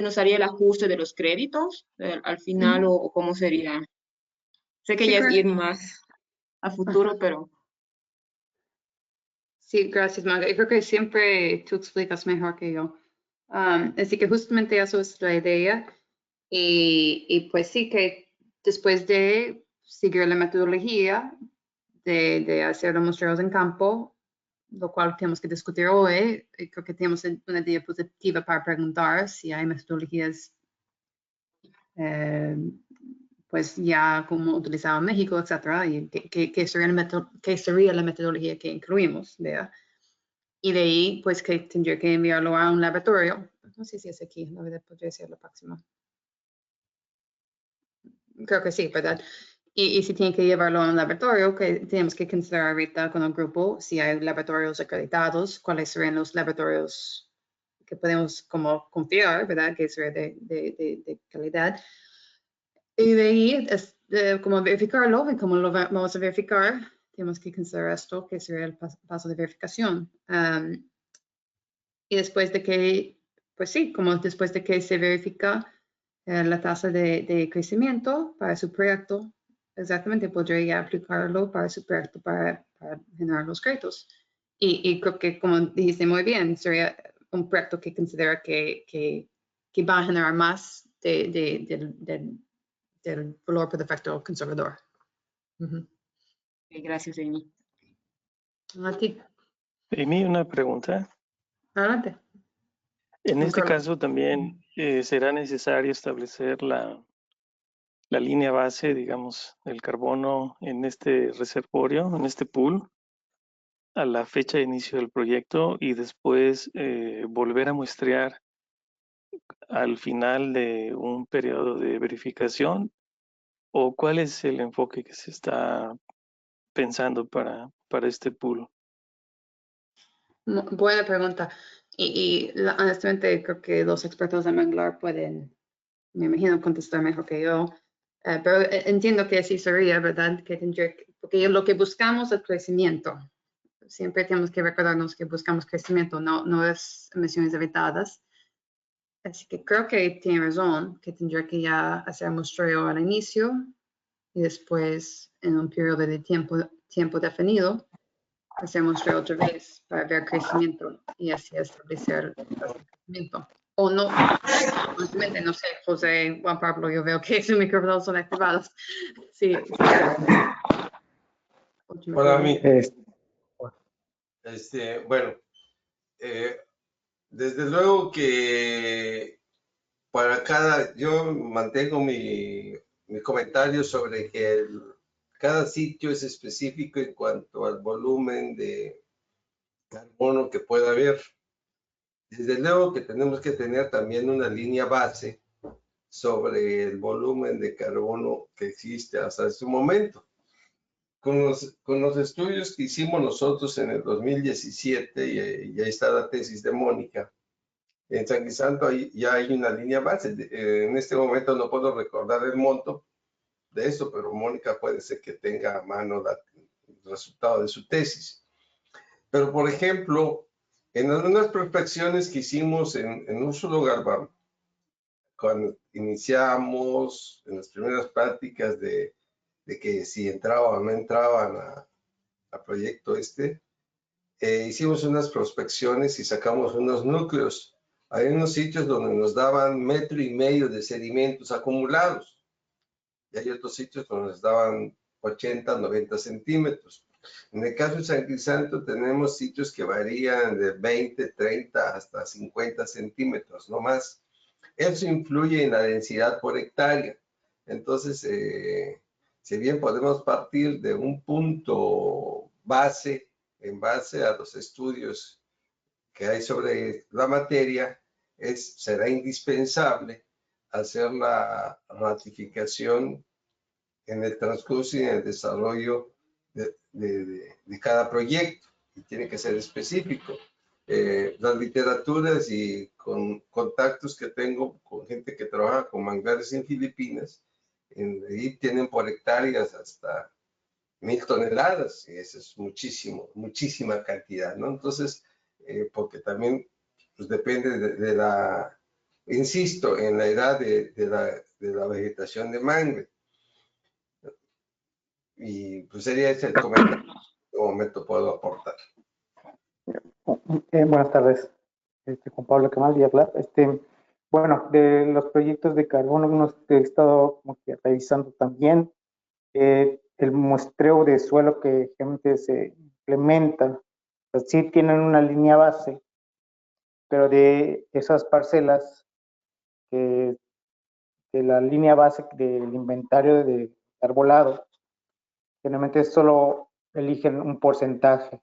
[SPEAKER 6] nos haría el ajuste de los créditos al final o cómo sería. Sé que
[SPEAKER 1] Sí,
[SPEAKER 6] ya es ir
[SPEAKER 1] correcto.
[SPEAKER 6] más a futuro, pero
[SPEAKER 1] Sí, gracias, Magda. Yo creo que siempre tú explicas mejor que yo. Así que justamente eso es la idea. Y pues sí que después de seguir la metodología de hacer los muestreos en campo, lo cual tenemos que discutir hoy, creo que tenemos una diapositiva para preguntar si hay metodologías pues ya como utilizado en México, etcétera, y qué sería la metodología que incluimos, ¿verdad? Y de ahí, pues que tendría que enviarlo a un laboratorio. No sé si es aquí, la verdad podría ser la próxima. Creo que sí, ¿verdad? Y si tienen que llevarlo a un laboratorio, que tenemos que considerar ahorita con el grupo si hay laboratorios acreditados, cuáles serían los laboratorios que podemos como confiar, ¿verdad? Que sería de calidad. Y de ahí, como verificarlo, y como lo vamos a verificar, tenemos que considerar esto, que sería el paso de verificación. Y después de que, pues sí, como después de que se verifica la tasa de crecimiento para su proyecto, exactamente podría aplicarlo para su proyecto para generar los créditos. Y creo que, como dijiste muy bien, sería un proyecto que considera que va a generar más del valor por defecto conservador.
[SPEAKER 6] gracias, Amy.
[SPEAKER 1] A ti.
[SPEAKER 7] Amy, una pregunta.
[SPEAKER 1] Adelante.
[SPEAKER 7] En este
[SPEAKER 1] Carlos.
[SPEAKER 7] caso también será necesario establecer la línea base, digamos, del carbono en este reservorio, en este pool, a la fecha de inicio del proyecto y después volver a muestrear al final de un periodo de verificación. ¿O cuál es el enfoque que se está pensando para este pool?
[SPEAKER 1] Buena pregunta. Honestamente creo que los expertos de Manglar pueden, me imagino, contestar mejor que yo. Pero entiendo que así sería, ¿verdad? Porque lo que buscamos es crecimiento. Siempre tenemos que recordarnos que buscamos crecimiento, no es emisiones evitadas. Así que creo que tiene razón, que tendría que ya hacer muestreo al inicio y después en un periodo de tiempo definido hacer muestreo otra vez para ver crecimiento y así establecer el crecimiento. O no, honestamente no sé, José, Juan Pablo, yo veo que sus micrófonos son activados. Sí.
[SPEAKER 5] Para mí,
[SPEAKER 2] Es-
[SPEAKER 5] bueno, desde luego que para yo mantengo mi comentario sobre que cada sitio es específico en cuanto al volumen de carbono que pueda haber. Desde luego que tenemos que tener también una línea base sobre el volumen de carbono que existe hasta ese momento. Con los estudios que hicimos nosotros en el 2017, y ahí está la tesis de Mónica, en San Crisanto ya hay una línea base. En este momento no puedo recordar el monto de eso, pero Mónica puede ser que tenga a mano el resultado de su tesis. Pero, por ejemplo, en algunas prospecciones que hicimos en Úrsulo Garbán, cuando iniciamos en las primeras prácticas de que si entraban o no entraban a proyecto hicimos unas prospecciones y sacamos unos núcleos. Hay unos sitios donde nos daban 1,5 metros de sedimentos acumulados y hay otros sitios donde nos daban 80, 90 centímetros. En el caso de San Crisanto tenemos sitios que varían de 20, 30 hasta 50 centímetros, no más. Eso influye en la densidad por hectárea. Entonces, si bien podemos partir de un punto base, en base a los estudios que hay sobre la materia, será indispensable hacer la ratificación en el transcurso y en el desarrollo de cada proyecto, y tiene que ser específico. Las literaturas y con contactos que tengo con gente que trabaja con manglares en Filipinas, ahí tienen por hectáreas hasta 1,000 toneladas, y eso es muchísima cantidad, ¿no? Entonces, porque también pues, depende de la, insisto, en la edad de la vegetación de mangle. Y pues sería ese el comentario que en este momento puedo aportar.
[SPEAKER 2] Buenas tardes, Juan Pablo Kemal Díaz. Bueno, de los proyectos de carbono unos que he estado como que revisando también, el muestreo de suelo que generalmente se implementa, pues sí tienen una línea base, pero de esas parcelas, de la línea base del inventario de arbolado, generalmente solo eligen un porcentaje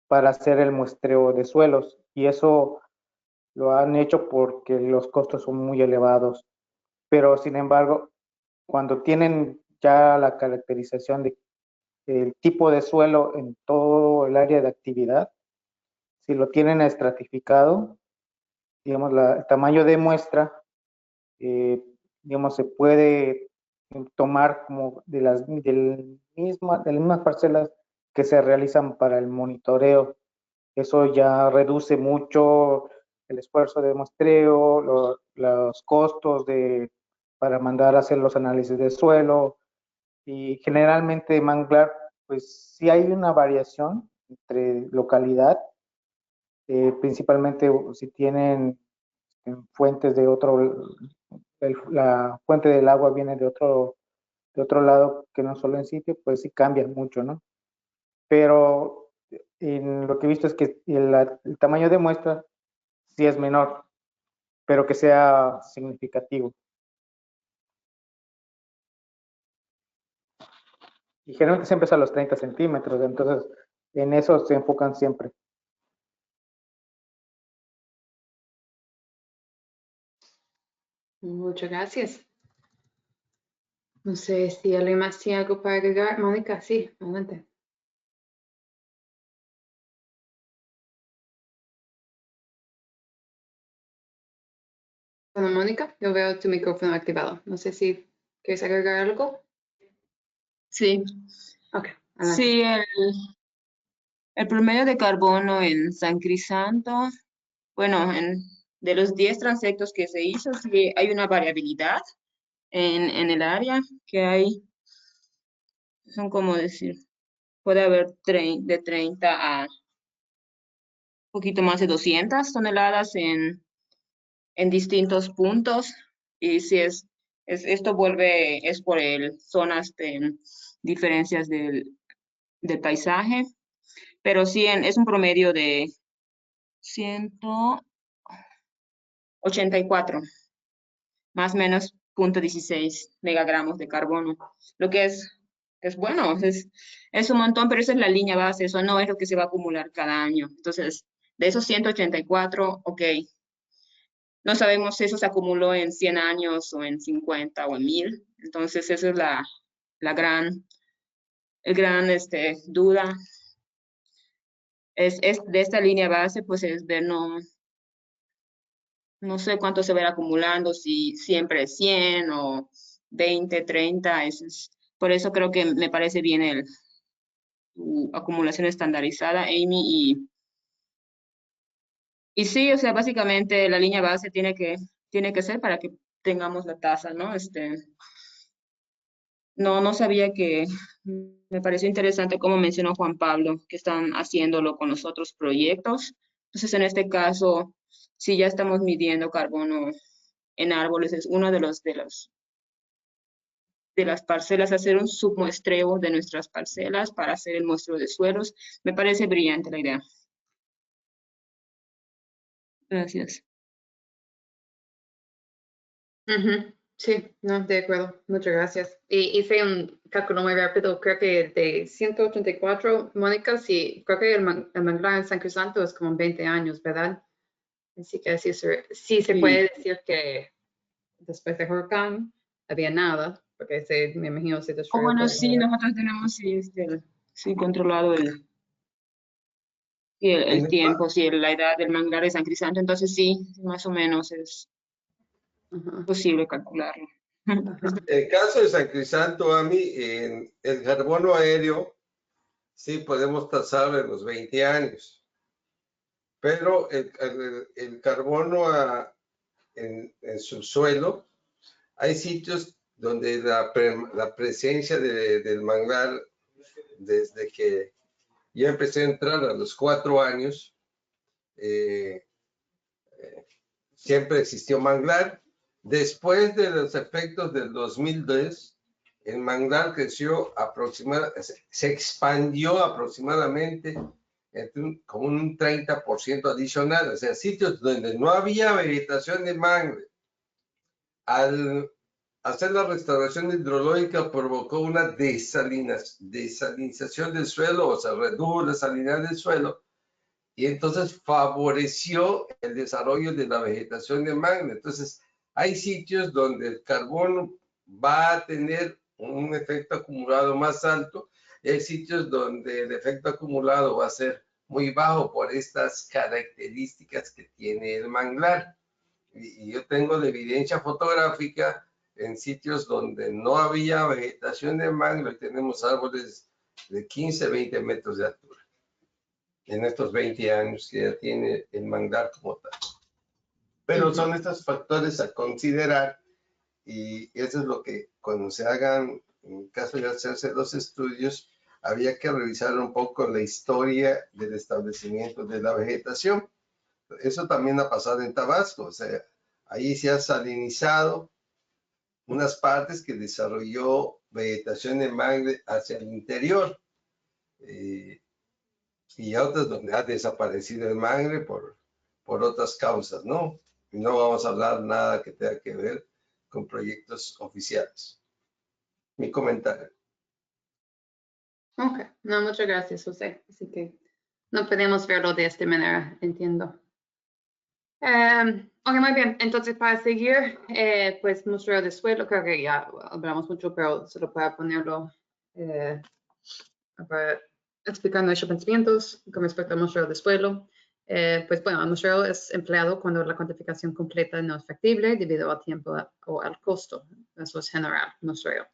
[SPEAKER 2] para hacer el muestreo de suelos, y eso lo han hecho porque los costos son muy elevados. Pero sin embargo, cuando tienen ya la caracterización del tipo de suelo en todo el área de actividad, si lo tienen estratificado, digamos, el tamaño de muestra, digamos, se puede tomar como de las mismas parcelas que se realizan para el monitoreo. Eso ya reduce mucho el esfuerzo de muestreo, los costos para mandar a hacer los análisis de suelo, y generalmente manglar, pues sí hay una variación entre localidad, principalmente si tienen fuentes de otro, la fuente del agua viene de otro lado que no solo en sitio, pues sí cambia mucho, ¿no? Pero en lo que he visto es que el tamaño de muestra sí es menor, pero que sea significativo. Y generalmente siempre es a los 30 centímetros, entonces en eso se enfocan siempre.
[SPEAKER 1] Muchas gracias. No sé si alguien más tiene algo para agregar. Mónica, sí, adelante. Bueno, Mónica, yo veo tu micrófono activado. No sé si quieres agregar algo.
[SPEAKER 6] Sí.
[SPEAKER 1] Ok, adelante.
[SPEAKER 6] Sí, el promedio de carbono en San Crisanto, bueno, de los 10 transectos que se hizo, sí hay una variabilidad en el área que hay, son como decir, puede haber de 30 a un poquito más de 200 toneladas en distintos puntos, y si esto es por zonas de diferencias del paisaje, pero sí es un promedio de 184, más o menos 0.16 megagramos de carbono, lo que es es bueno, es un montón, pero esa es la línea base, eso no es lo que se va a acumular cada año. Entonces, de esos 184, ok, no sabemos si eso se acumuló en 100 años o en 50 o en 1000. Entonces, esa es la gran duda. Es de esta línea base, pues es ver, no sé cuánto se va a ir acumulando, si siempre es 100 o 20, 30. Por eso creo que me parece bien tu acumulación estandarizada, Amy. Y sí, o sea, básicamente la línea base tiene que ser para que tengamos la tasa, ¿no? No sabía me pareció interesante como mencionó Juan Pablo, que están haciéndolo con los otros proyectos. Entonces, en este caso, si ya estamos midiendo carbono en árboles, es uno de las parcelas, hacer un submuestreo de nuestras parcelas para hacer el muestreo de suelos. Me parece brillante la idea. Gracias.
[SPEAKER 1] Sí, no, de acuerdo. Muchas gracias. Y hice un cálculo muy rápido. Creo que de 184, Mónica, sí, creo que el manglar en San Crisanto es como 20 años, ¿verdad? Así que sí se puede decir que después de huracán había nada, porque me imagino se destruyó.
[SPEAKER 6] Bueno, sí, nosotros tenemos controlado el tiempo, la edad del manglar de San Crisanto, entonces sí, más o menos es posible calcularlo.
[SPEAKER 5] En el caso de San Crisanto, en el carbono aéreo, sí podemos tasarlo en los 20 años, pero el carbono en subsuelo, hay sitios donde la presencia del manglar, desde que yo empecé a entrar a los 4 años, siempre existió manglar. Después de los efectos del 2010, el manglar creció se expandió aproximadamente como un 30% adicional, o sea, sitios donde no había vegetación de mangle. Al hacer la restauración hidrológica provocó una desalinización del suelo, o sea, redujo la salinidad del suelo, y entonces favoreció el desarrollo de la vegetación de mangle. Entonces, hay sitios donde el carbono va a tener un efecto acumulado más alto, y hay sitios donde el efecto acumulado va a ser muy bajo por estas características que tiene el manglar. Y yo tengo la evidencia fotográfica en sitios donde no había vegetación de mangle, y tenemos árboles de 15, 20 metros de altura en estos 20 años que ya tiene el manglar como tal. Pero son estos factores a considerar, y eso es lo que cuando se hagan, en caso de hacerse los estudios, había que revisar un poco la historia del establecimiento de la vegetación. Eso también ha pasado en Tabasco, o sea, ahí se ha salinizado unas partes que desarrolló vegetación de mangle hacia el interior. Y otras donde ha desaparecido el mangle por otras causas, ¿no? Y no vamos a hablar nada que tenga que ver con proyectos oficiales. Mi comentario.
[SPEAKER 1] Ok, no, muchas gracias, José. Así que no podemos verlo de esta manera, entiendo. Ok, muy bien. Entonces, para seguir, pues muestreo de suelo, creo que ya hablamos mucho, pero solo para ponerlo, para explicar nuestros pensamientos con respecto al muestreo de suelo. Pues bueno, el muestreo es empleado cuando la cuantificación completa no es factible debido al tiempo o al costo. Eso es general, muestreo.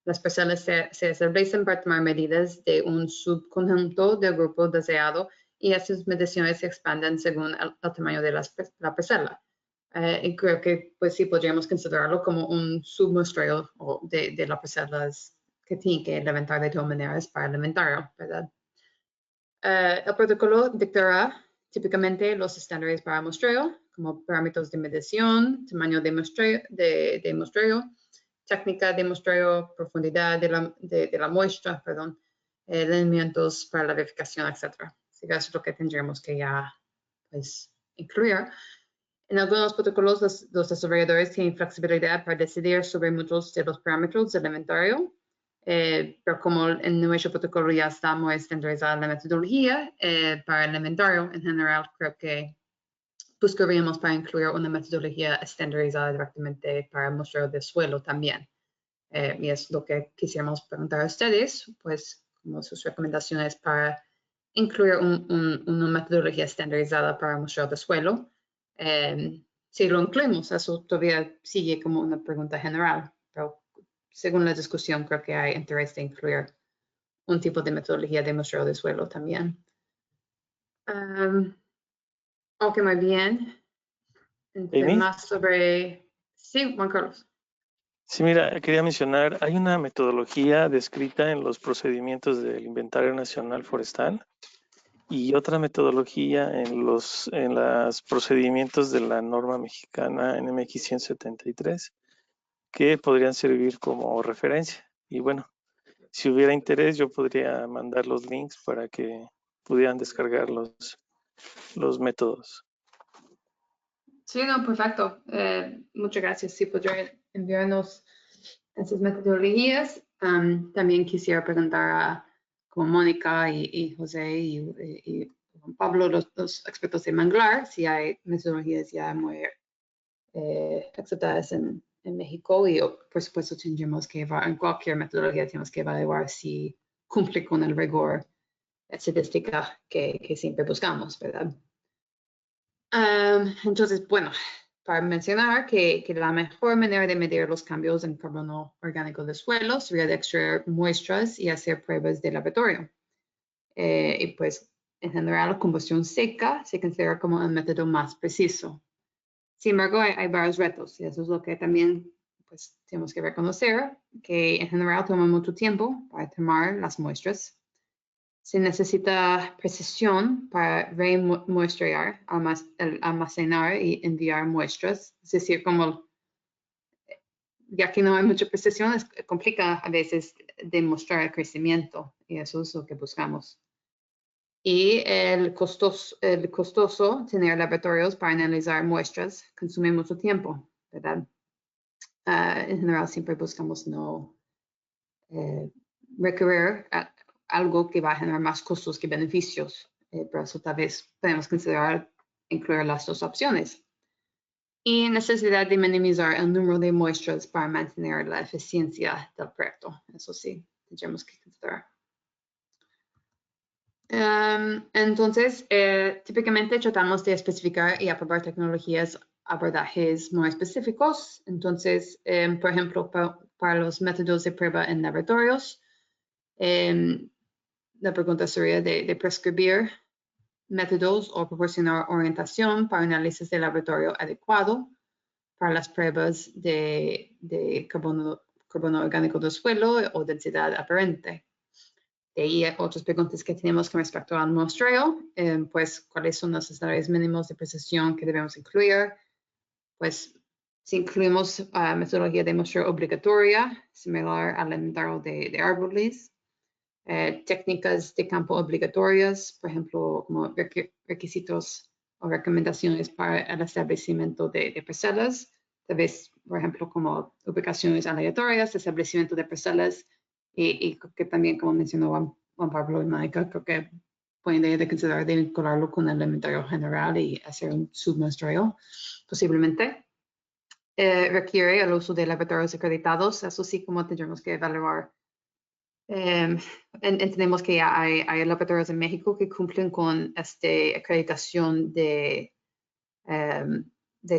[SPEAKER 1] Las parcelas se establecen para tomar medidas de un subconjunto del grupo deseado y estas mediciones se expanden según el tamaño de la parcela. Y creo que pues sí podríamos considerarlo como un submuestreo de las parcelas que tienen que levantar de todas maneras para alimentarlo, ¿verdad? El protocolo dictará típicamente los estándares para muestreo, como parámetros de medición, tamaño de muestreo, técnica de muestreo, profundidad de la muestra, lineamientos para la verificación, etc. Así que eso es lo que tendríamos que ya pues, incluir. En algunos protocolos, los desarrolladores tienen flexibilidad para decidir sobre muchos de los parámetros del inventario. pero como en nuestro protocolo ya está muy estandarizada la metodología para el inventario en general, creo que buscaríamos para incluir una metodología estandarizada directamente para el muestreo de suelo también. Y es lo que quisiéramos preguntar a ustedes, pues como sus recomendaciones para incluir una metodología estandarizada para el muestreo de suelo. Si lo incluimos, eso todavía sigue como una pregunta general, pero según la discusión creo que hay interés de incluir un tipo de metodología de muestreo de suelo también. Ok, muy bien.
[SPEAKER 7] Amy.
[SPEAKER 1] Más sobre... Sí, Juan Carlos.
[SPEAKER 7] Sí, mira, quería mencionar, hay una metodología descrita en los procedimientos del Inventario Nacional Forestal y otra metodología en los procedimientos de la norma mexicana NMX 173 que podrían servir como referencia. Y bueno, si hubiera interés, yo podría mandar los links para que pudieran descargar los métodos.
[SPEAKER 1] Sí, no, perfecto. Muchas gracias. Sí, podría enviarnos esas metodologías. También quisiera preguntar a como Mónica y José y Juan Pablo, los expertos de Manglar, si hay metodologías ya muy aceptadas en México y por supuesto tendremos que evaluar, en cualquier metodología tenemos que evaluar si cumple con el rigor estadística que siempre buscamos, ¿verdad? Entonces, bueno, para mencionar que la mejor manera de medir los cambios en carbono orgánico del suelo sería de extraer muestras y hacer pruebas de laboratorio. Y pues, en general, la combustión seca se considera como el método más preciso. Sin embargo, hay varios retos y eso es lo que también pues, tenemos que reconocer, que en general toma mucho tiempo para tomar las muestras. Se necesita precisión para remuestrear, almacenar y enviar muestras. Es decir, como ya que no hay mucha precisión, es complica a veces demostrar el crecimiento y eso es lo que buscamos. Y el costoso tener laboratorios para analizar muestras consume mucho tiempo, ¿verdad? En general siempre buscamos no requerir algo que va a generar más costos que beneficios. Por eso tal vez podemos considerar incluir las dos opciones. Y necesidad de minimizar el número de muestras para mantener la eficiencia del proyecto. Eso sí, tendremos que considerar. Entonces, típicamente tratamos de especificar y aprobar tecnologías, abordajes muy específicos. Entonces, por ejemplo, para los métodos de prueba en laboratorios, la pregunta sería de prescribir métodos o proporcionar orientación para análisis de laboratorio adecuado para las pruebas de carbono orgánico del suelo o densidad aparente. De ahí otras preguntas que tenemos con respecto al muestreo, pues cuáles son los estándares mínimos de precisión que debemos incluir. Pues si incluimos metodología de muestreo obligatoria, similar al inventario de árboles, técnicas de campo obligatorias, por ejemplo, como requisitos o recomendaciones para el establecimiento de parcelas, tal vez, por ejemplo, como ubicaciones aleatorias, establecimiento de parcelas, y que también, como mencionó Juan Pablo y Mónica, creo que pueden de considerar de vincularlo con el inventario general y hacer un submuestreo, posiblemente. Requiere el uso de laboratorios acreditados, eso sí, como tendremos que evaluar. Entendemos que ya hay laboratorios en México que cumplen con esta acreditación de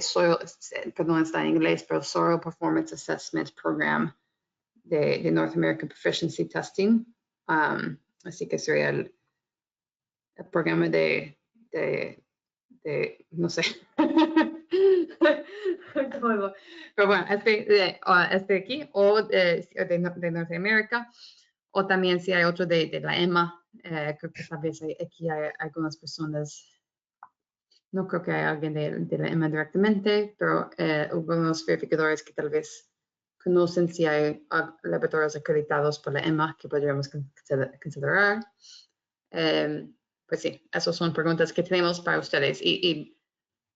[SPEAKER 1] soil, perdón, está en inglés, pero Soil Performance Assessment Program de North American Proficiency Testing. Así que sería el programa de no sé. Pero bueno, este aquí, o de Norteamérica, o también si hay otro de la EMA, creo que tal vez aquí hay algunas personas, no creo que haya alguien de la EMA directamente, pero algunos verificadores que tal vez conocen si hay laboratorios acreditados por la EMA que podríamos considerar. Pues sí, esas son preguntas que tenemos para ustedes. Y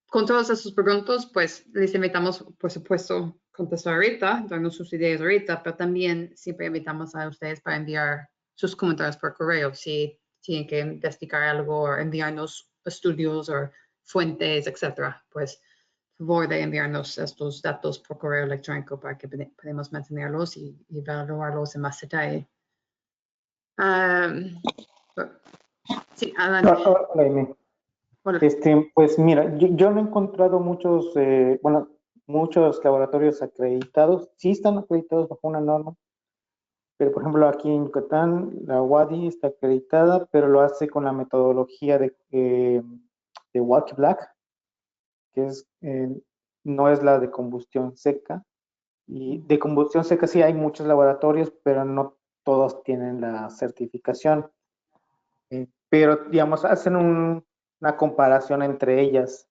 [SPEAKER 1] con todas esas preguntas, pues les invitamos, por supuesto, contestar ahorita, darnos sus ideas ahorita, pero también siempre invitamos a ustedes para enviar sus comentarios por correo. Si tienen que investigar algo o enviarnos estudios o fuentes, etcétera, pues favor de enviarnos estos datos por correo electrónico para que podamos mantenerlos y evaluarlos en más detalle. Sí, adelante.
[SPEAKER 2] Hola, Amy.
[SPEAKER 1] Hola.
[SPEAKER 2] Pues mira, yo no he encontrado muchos laboratorios acreditados. Sí están acreditados bajo una norma, pero por ejemplo aquí en Yucatán, la UADY está acreditada, pero lo hace con la metodología de Walkie Black, que no es la de combustión seca. Y de combustión seca sí hay muchos laboratorios, pero no todos tienen la certificación. Pero, digamos, hacen una comparación entre ellas.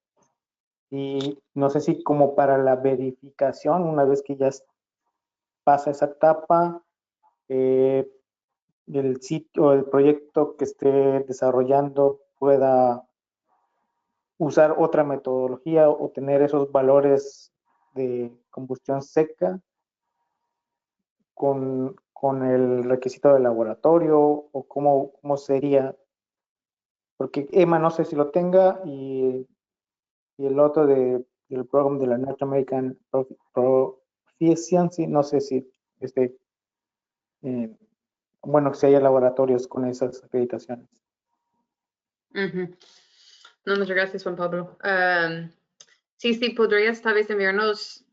[SPEAKER 2] Y no sé si como para la verificación, una vez que ya pasa esa etapa, el sitio, el proyecto que esté desarrollando pueda usar otra metodología o tener esos valores de combustión seca con el requisito del laboratorio, o cómo sería, porque EMA no sé si lo tenga, y el otro del programa de la North American Proficiency, no sé si bueno, si haya laboratorios con esas acreditaciones.
[SPEAKER 1] No, muchas gracias, Juan Pablo. Sí, podrías tal vez enviarnos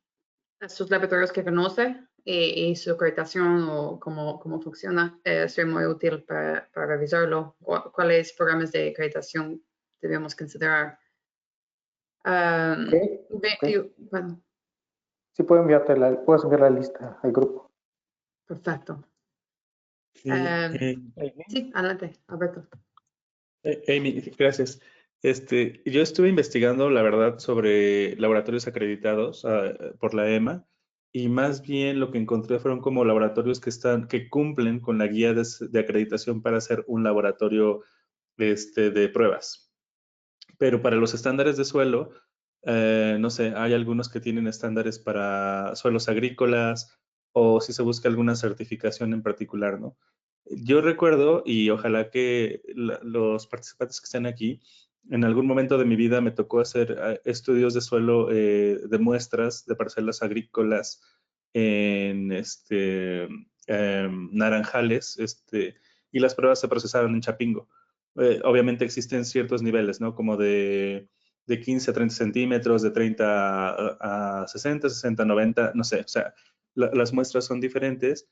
[SPEAKER 1] a sus laboratorios que conoce y su acreditación o cómo funciona. Sería muy útil para revisarlo. ¿Cuáles programas de acreditación debemos considerar?
[SPEAKER 2] Okay.
[SPEAKER 1] Bueno,
[SPEAKER 2] Sí, puedes enviar la lista al grupo.
[SPEAKER 1] perfecto.
[SPEAKER 3] Amy,
[SPEAKER 1] Sí, adelante, Alberto.
[SPEAKER 3] Amy, gracias. Yo estuve investigando, la verdad, sobre laboratorios acreditados por la EMA, y más bien lo que encontré fueron como laboratorios que cumplen con la guía de acreditación para hacer un laboratorio de pruebas. Pero para los estándares de suelo, no sé, hay algunos que tienen estándares para suelos agrícolas, o si se busca alguna certificación en particular, ¿no? Yo recuerdo, y ojalá que los participantes que estén aquí, en algún momento de mi vida me tocó hacer estudios de suelo, de muestras de parcelas agrícolas en Naranjales, y las pruebas se procesaron en Chapingo. Obviamente existen ciertos niveles, ¿no? Como de 15 a 30 centímetros, de 30 a 60, 60 a 90, no sé, o sea, las muestras son diferentes.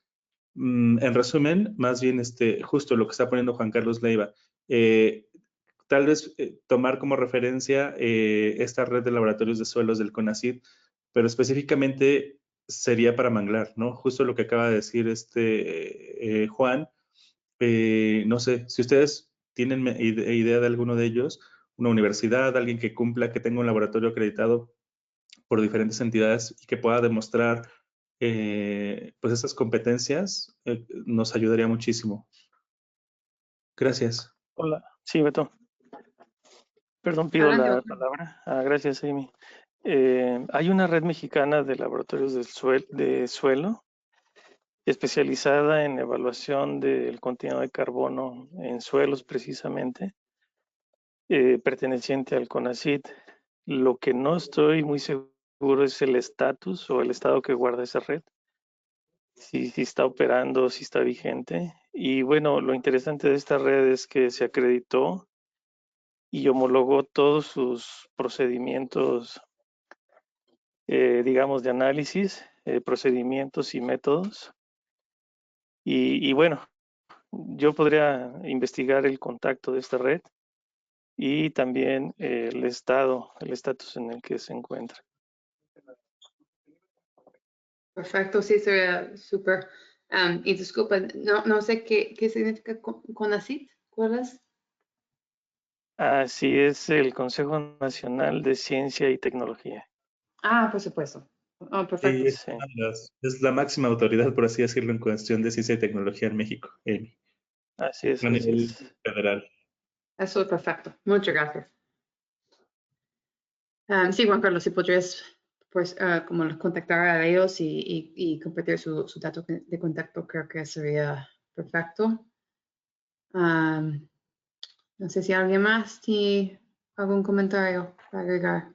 [SPEAKER 3] En resumen, más bien justo lo que está poniendo Juan Carlos Leiva, tal vez tomar como referencia esta red de laboratorios de suelos del CONACYT, pero específicamente sería para manglar, ¿no? Justo lo que acaba de decir Juan. No sé, si ustedes tienen idea de alguno de ellos, una universidad, alguien que cumpla, que tenga un laboratorio acreditado por diferentes entidades y que pueda demostrar pues esas competencias, nos ayudaría muchísimo. Gracias.
[SPEAKER 7] Hola, sí, Beto. Perdón, pido la palabra. Gracias, Amy. Hay una red mexicana de laboratorios de suelo especializada en evaluación del contenido de carbono en suelos precisamente, perteneciente al CONACYT. Lo que no estoy muy seguro es el estatus o el estado que guarda esa red, si está operando, si está vigente. Y bueno, lo interesante de esta red es que se acreditó y homologó todos sus procedimientos, digamos, de análisis, procedimientos y métodos. Y bueno, yo podría investigar el contacto de esta red y también el estatus en el que se encuentra.
[SPEAKER 1] Perfecto, sí, sería súper. Y disculpa, no sé qué significa CONACYT. ¿Cuál es?
[SPEAKER 7] Así es, el Consejo Nacional de Ciencia y Tecnología.
[SPEAKER 1] Por supuesto. Perfecto.
[SPEAKER 3] Sí,
[SPEAKER 7] Sí.
[SPEAKER 3] es la máxima autoridad, por así decirlo, en cuestión de ciencia y tecnología en México, Amy,
[SPEAKER 7] Así es.
[SPEAKER 3] a nivel federal.
[SPEAKER 1] Eso es perfecto. Muchas gracias. Sí, Juan Carlos, si podrías pues, como los contactar a ellos y compartir su dato de contacto, creo que sería perfecto. No sé si alguien más tiene algún comentario para agregar.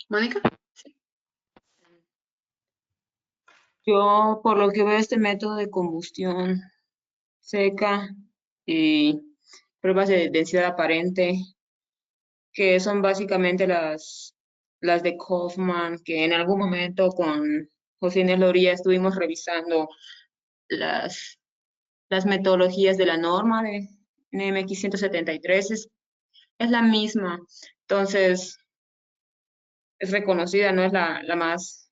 [SPEAKER 1] Mónica.
[SPEAKER 6] Yo, por lo que veo, este método de combustión seca y pruebas de densidad aparente, que son básicamente las de Kaufman, que en algún momento con José Inés Loría estuvimos revisando las metodologías de la norma de NMX 173, es la misma. Entonces, es reconocida, no es la más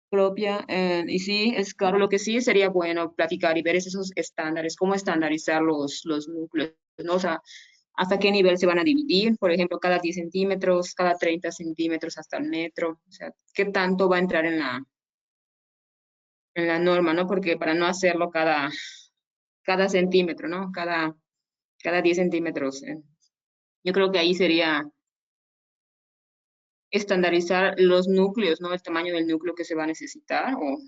[SPEAKER 6] propia. Y sí, es claro, lo que sí sería bueno platicar y ver esos estándares, cómo estandarizar los núcleos, ¿no? O sea, hasta qué nivel se van a dividir, por ejemplo, cada 10 centímetros, cada 30 centímetros hasta el metro, o sea, qué tanto va a entrar en la norma, ¿no? Porque para no hacerlo cada centímetro, ¿no? Cada 10 centímetros. Yo creo que ahí sería estandarizar los núcleos, ¿no? El tamaño del núcleo que se va a necesitar, o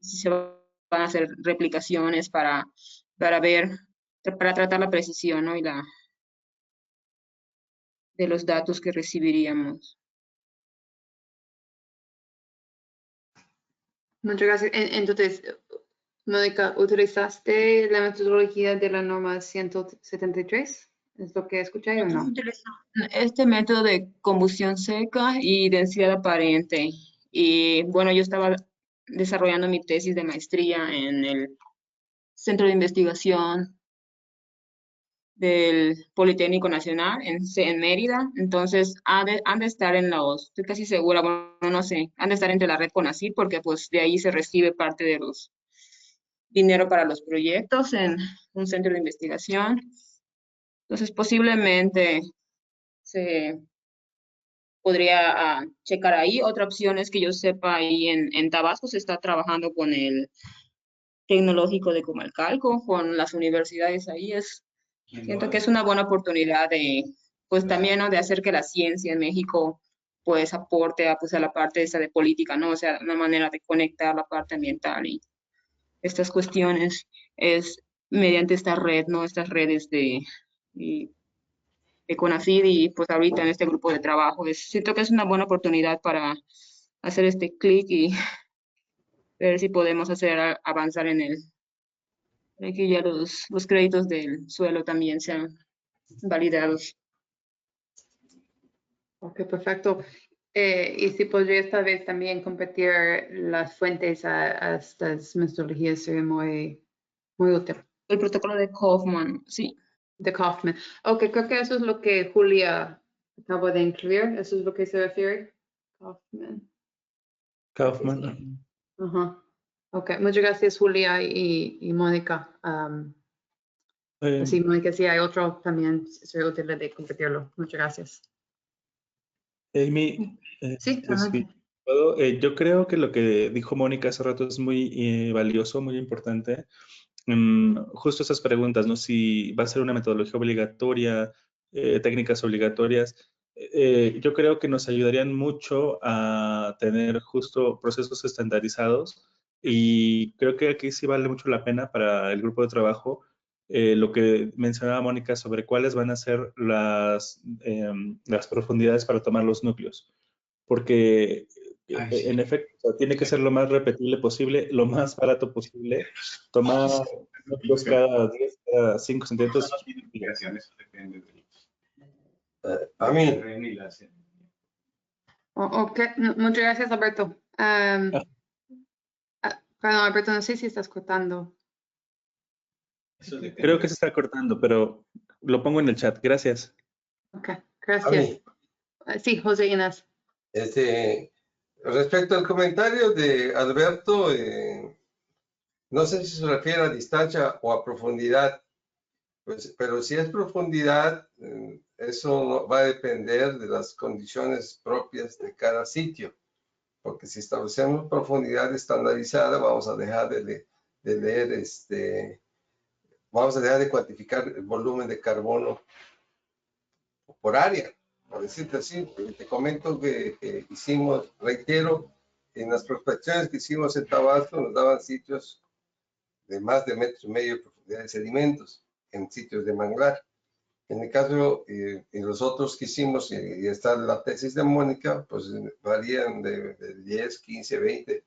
[SPEAKER 6] si se van a hacer replicaciones para ver, para tratar la precisión, ¿no? Y de los datos que recibiríamos.
[SPEAKER 1] Muchas gracias. Entonces, Mónica, ¿utilizaste la metodología de la norma 173? ¿Es lo que escuché o no?
[SPEAKER 6] Este método de combustión seca y densidad aparente. Y bueno, yo estaba desarrollando mi tesis de maestría en el Centro de Investigación del Politécnico Nacional en Mérida. Entonces, han de estar estoy casi segura, bueno, no sé, han de estar entre la red CONACYT, porque pues de ahí se recibe parte de los dinero para los proyectos en un centro de investigación. Entonces, posiblemente se podría checar ahí. Otra opción es que yo sepa, ahí en Tabasco se está trabajando con el Tecnológico de Comalcalco, con las universidades ahí. Siento que es una buena oportunidad de, pues también, ¿no? De hacer que la ciencia en México, pues, aporte pues, a la parte esa de política, ¿no? O sea, una manera de conectar la parte ambiental y estas cuestiones es mediante esta red, ¿no? Estas redes de CONACYT y pues ahorita en este grupo de trabajo. Siento que es una buena oportunidad para hacer este clic y ver si podemos avanzar en que ya los créditos del suelo también sean validados.
[SPEAKER 1] Ok, perfecto. Y si podrías tal vez también compartir las fuentes a estas metodologías, sería muy útil.
[SPEAKER 6] El protocolo de Kaufman, sí.
[SPEAKER 1] De Kaufman. Ok, creo que eso es lo que Julia acabó de incluir. ¿Eso es lo que se refiere?
[SPEAKER 3] Kaufman.
[SPEAKER 1] Ajá. Ok, muchas gracias Julia y Mónica. Sí, Mónica, si hay otro también sería útil de compartirlo. Muchas gracias.
[SPEAKER 3] Amy,
[SPEAKER 1] Sí,
[SPEAKER 3] yo creo que lo que dijo Mónica hace rato es muy valioso, muy importante. Justo esas preguntas, ¿no? Si va a ser una metodología obligatoria, técnicas obligatorias. Yo creo que nos ayudarían mucho a tener justo procesos estandarizados y creo que aquí sí vale mucho la pena para el grupo de trabajo lo que mencionaba Mónica sobre cuáles van a ser las profundidades para tomar los núcleos. Porque en efecto, tiene que ser lo más repetible posible, lo más barato posible. Tomar núcleos cada 10, cada 5 centímetros.
[SPEAKER 5] Eso depende de a mí.
[SPEAKER 1] Ok, muchas gracias, Alberto. Perdón, Alberto, no sé si estás cortando.
[SPEAKER 3] Creo que se está cortando, pero lo pongo en el chat. Gracias.
[SPEAKER 1] Ok, gracias. Sí, José Inés.
[SPEAKER 5] Respecto al comentario de Alberto, no sé si se refiere a distancia o a profundidad, pues, pero si es profundidad, eso va a depender de las condiciones propias de cada sitio, porque si establecemos profundidad estandarizada, vamos a dejar de leer vamos a dejar de cuantificar el volumen de carbono por área, por decirte así. Te comento que hicimos, reitero, en las prospecciones que hicimos en Tabasco nos daban sitios de más de 1,5 metros de profundidad de sedimentos en sitios de manglar. En el caso, en los otros que hicimos, y está la tesis de Mónica, pues varían de 10, 15, 20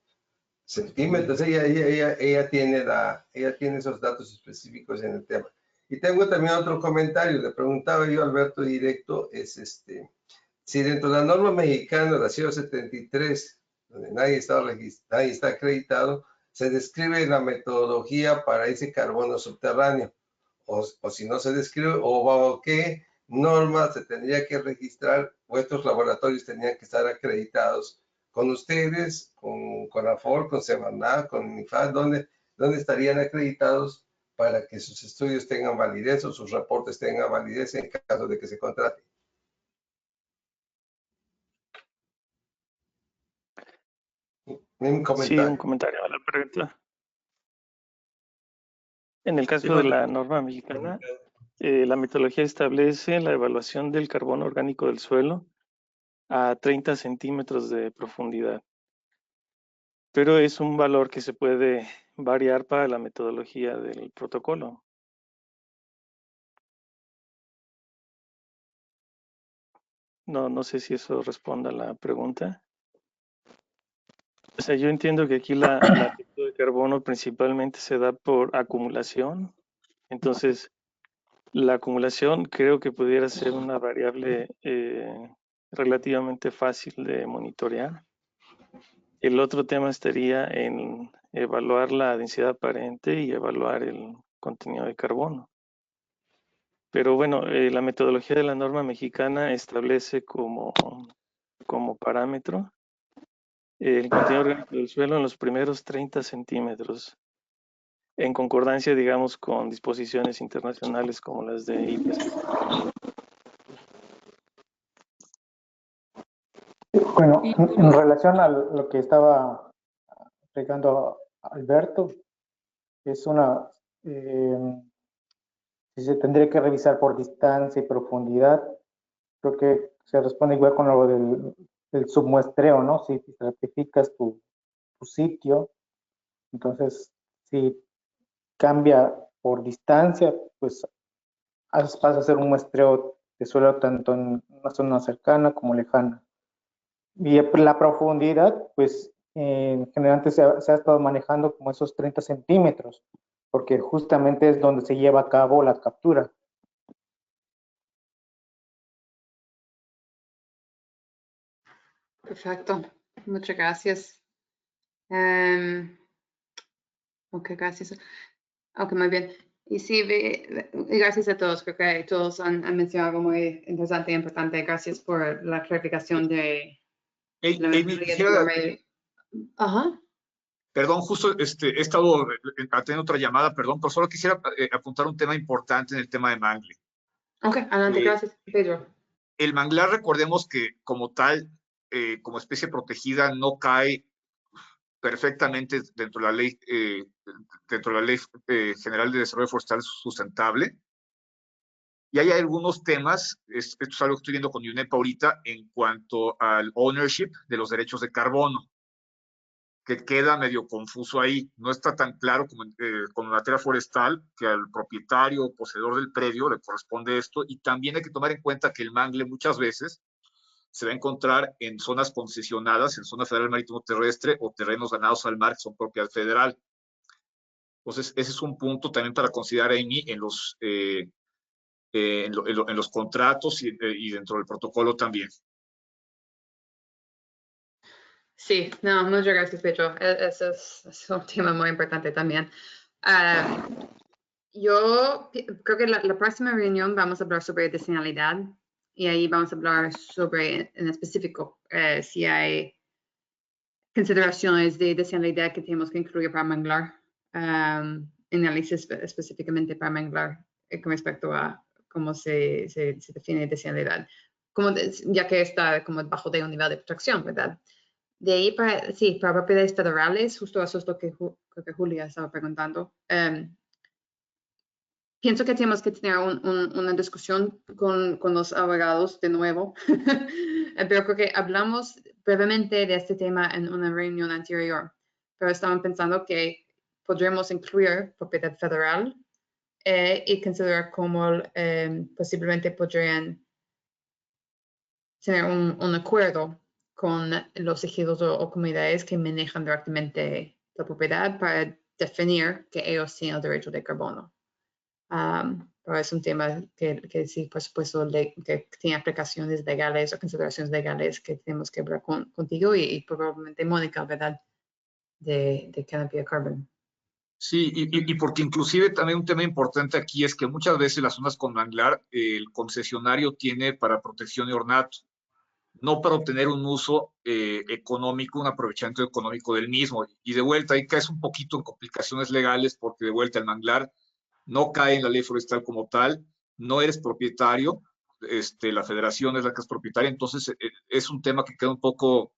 [SPEAKER 5] centímetros. Ella tiene esos datos específicos en el tema. Y tengo también otro comentario. Le preguntaba yo a Alberto directo, si dentro de la norma mexicana, la 073, donde nadie está acreditado, se describe la metodología para ese carbono subterráneo, o si no se describe, o bajo qué normas se tendría que registrar, o estos laboratorios tenían que estar acreditados con ustedes, con CONAFOR, con Semarnat, con UNIFAD, ¿dónde estarían acreditados para que sus estudios tengan validez o sus reportes tengan validez en caso de que se contrate? Un comentario.
[SPEAKER 7] Sí, un comentario a la pregunta. En el caso
[SPEAKER 3] Sí,
[SPEAKER 7] de
[SPEAKER 3] bueno,
[SPEAKER 7] la norma mexicana, la metodología establece la evaluación del carbono orgánico del suelo a 30 centímetros de profundidad. Pero es un valor que se puede variar para la metodología del protocolo. No sé si eso responde a la pregunta. O sea, yo entiendo que aquí la captura de carbono principalmente se da por acumulación. Entonces, la acumulación creo que pudiera ser una variable relativamente fácil de monitorear. El otro tema estaría en evaluar la densidad aparente y evaluar el contenido de carbono. Pero bueno, la metodología de la norma mexicana establece como parámetro el contenido orgánico del suelo en los primeros 30 centímetros, en concordancia, digamos, con disposiciones internacionales como las de IPCC.
[SPEAKER 2] Bueno, en relación a lo que estaba explicando Alberto, es si se tendría que revisar por distancia y profundidad, creo que se responde igual con lo del submuestreo, ¿no? Si estratificas tu sitio, entonces si cambia por distancia, pues vas a hacer un muestreo de suelo tanto en una zona cercana como lejana. Y la profundidad, pues generalmente se ha estado manejando como esos 30 centímetros, porque justamente es donde se lleva a cabo la captura.
[SPEAKER 1] Perfecto, muchas gracias. Ok, gracias. Ok, muy bien. Y sí, gracias a todos. Creo que todos han mencionado algo muy interesante e importante. Gracias por la clarificación de la metodología. Ajá.
[SPEAKER 9] Perdón, justo he estado atendiendo otra llamada, perdón, pero solo quisiera apuntar un tema importante en el tema de mangle.
[SPEAKER 1] Ok, adelante, gracias, Pedro.
[SPEAKER 9] El manglar, recordemos que como tal, como especie protegida, no cae perfectamente dentro de la ley general de desarrollo forestal sustentable. Y hay algunos temas, esto es algo que estoy viendo con UNEP ahorita, en cuanto al ownership de los derechos de carbono, que queda medio confuso ahí. No está tan claro como con materia forestal que al propietario o poseedor del predio le corresponde esto, y también hay que tomar en cuenta que el mangle muchas veces se va a encontrar en zonas concesionadas, en zona federal marítimo terrestre o terrenos ganados al mar que son propiedad federal. Entonces, ese es un punto también para considerar ahí en los contratos y dentro del protocolo también.
[SPEAKER 1] Sí, no, muchas gracias, Pedro. Eso es un tema muy importante también. Yo creo que la próxima reunión vamos a hablar sobre adicionalidad y ahí vamos a hablar sobre, en específico, si hay consideraciones de adicionalidad que tenemos que incluir para manglar, análisis específicamente para manglar con respecto a cómo se define adicionalidad, ya que está como bajo de un nivel de protección, ¿verdad? De ahí para propiedades federales, justo eso es lo que creo que Julia estaba preguntando. pienso que tenemos que tener una discusión con los abogados de nuevo, pero creo que hablamos brevemente de este tema en una reunión anterior, pero estaban pensando que podríamos incluir propiedad federal y considerar cómo posiblemente podrían tener un acuerdo con los ejidos o comunidades que manejan directamente la propiedad para definir que ellos tienen el derecho de carbono. Pero es un tema que sí, por supuesto, que tiene aplicaciones legales o consideraciones legales que tenemos que hablar contigo y probablemente Mónica, ¿verdad? De Canopy Carbon.
[SPEAKER 9] Sí, y porque inclusive también un tema importante aquí es que muchas veces las zonas con manglar, el concesionario tiene para protección y ornato, no para obtener un uso económico, un aprovechamiento económico del mismo. Y de vuelta ahí caes un poquito en complicaciones legales porque de vuelta el manglar no cae en la ley forestal como tal, no eres propietario, la federación es la que es propietaria, entonces es un tema que queda un poco,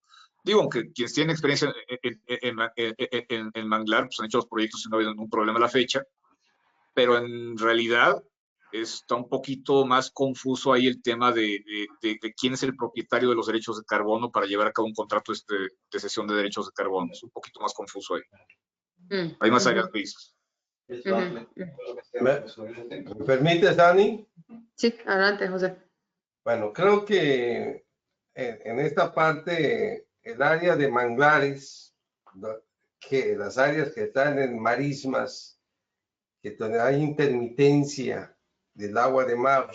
[SPEAKER 9] digo, aunque quienes tienen experiencia en manglar, pues han hecho los proyectos y no ha habido ningún problema a la fecha, pero en realidad está un poquito más confuso ahí el tema de quién es el propietario de los derechos de carbono para llevar a cabo un contrato de cesión de derechos de carbono. Es un poquito más confuso ahí. Hay más áreas grises.
[SPEAKER 5] ¿Me permites, Dani?
[SPEAKER 1] Sí, adelante, José.
[SPEAKER 5] Bueno, creo que en esta parte, el área de manglares, que las áreas que están en marismas, que donde hay intermitencia del agua de mar,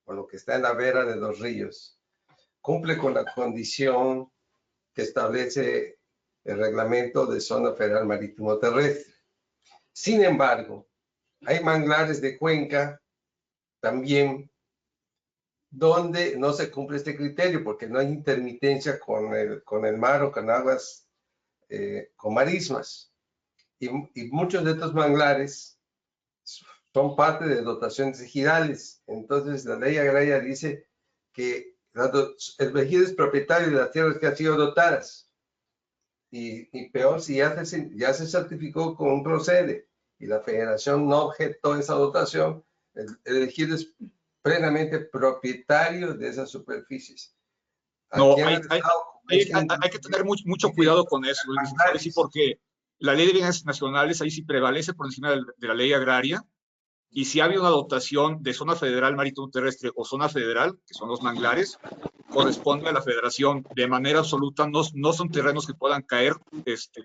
[SPEAKER 5] o lo que está en la vera de los ríos, cumple con la condición que establece el reglamento de zona federal marítimo terrestre. Sin embargo, hay manglares de cuenca también donde no se cumple este criterio porque no hay intermitencia con el mar o con aguas, con marismas. Y muchos de estos manglares son parte de dotaciones ejidales. Entonces, la ley agraria dice que el ejido es propietario de las tierras que han sido dotadas. Y peor, si ya se certificó con un procede y la federación no objetó esa dotación, el ejido es plenamente propietario de esas superficies.
[SPEAKER 9] No, hay que tener mucho cuidado con eso, sí, porque la ley de bienes nacionales ahí sí prevalece por encima de la ley agraria, y si había una dotación de zona federal marítimo terrestre o zona federal, que son los manglares, corresponde a la federación de manera absoluta, no son terrenos que puedan caer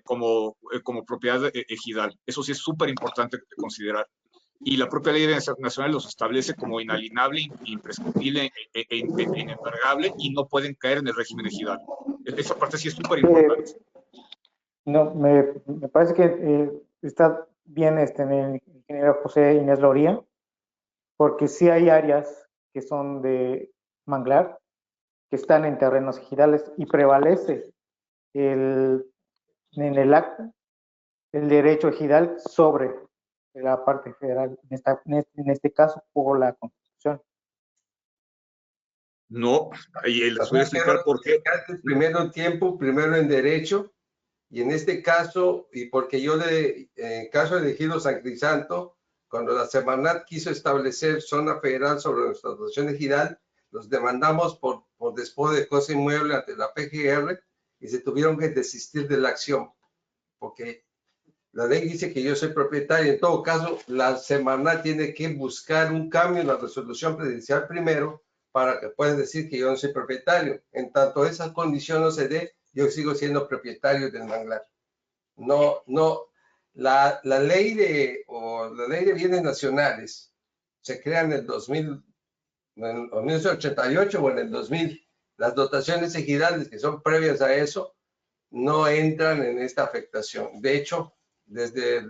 [SPEAKER 9] como propiedad ejidal. Eso sí es súper importante considerar. Y la propia ley nacional los establece como inalienable, imprescriptible e inembargable y no pueden caer en el régimen ejidal. Esa parte sí es súper importante.
[SPEAKER 2] No, me parece que está bien el ingeniero José Inés Loría, porque sí hay áreas que son de manglar, que están en terrenos ejidales y prevalece en el acta el derecho ejidal sobre la parte federal, en este caso por la Constitución.
[SPEAKER 9] No, y les voy a explicar por qué.
[SPEAKER 5] Primero en tiempo, primero en derecho, y en este caso, y porque yo en caso de ejido San Crisanto, cuando la Semarnat quiso establecer zona federal sobre nuestra dotación ejidal, los demandamos por despojo de cosa inmueble ante la PGR y se tuvieron que desistir de la acción, porque la ley dice que yo soy propietario. En todo caso, la Semarnat tiene que buscar un cambio en la resolución presidencial primero para que pueda decir que yo no soy propietario. En tanto esa condición no se dé, yo sigo siendo propietario del manglar. La ley de bienes nacionales se crea en el 1988 o en el 2000. Las dotaciones ejidales que son previas a eso no entran en esta afectación. De hecho, desde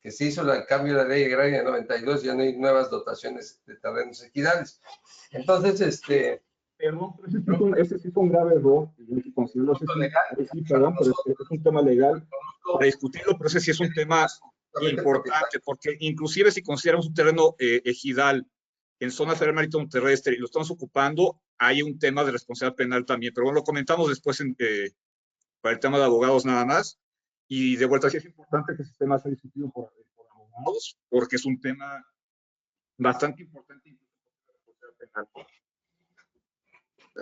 [SPEAKER 5] que se hizo el cambio de la ley agraria en 92 ya no hay nuevas dotaciones de terrenos ejidales. Entonces,
[SPEAKER 9] Perdón, ese sí fue un grave error. Considero sí, perdón, pero es un tema legal para discutirlo, pero ese sí es un tema importante, porque inclusive si consideramos un terreno ejidal en zona federal marítimo terrestre y lo estamos ocupando, hay un tema de responsabilidad penal también, pero bueno, lo comentamos después para el tema de abogados nada más, y de vuelta sí es importante que ese tema sea discutido por abogados. todos, porque es un tema bastante importante.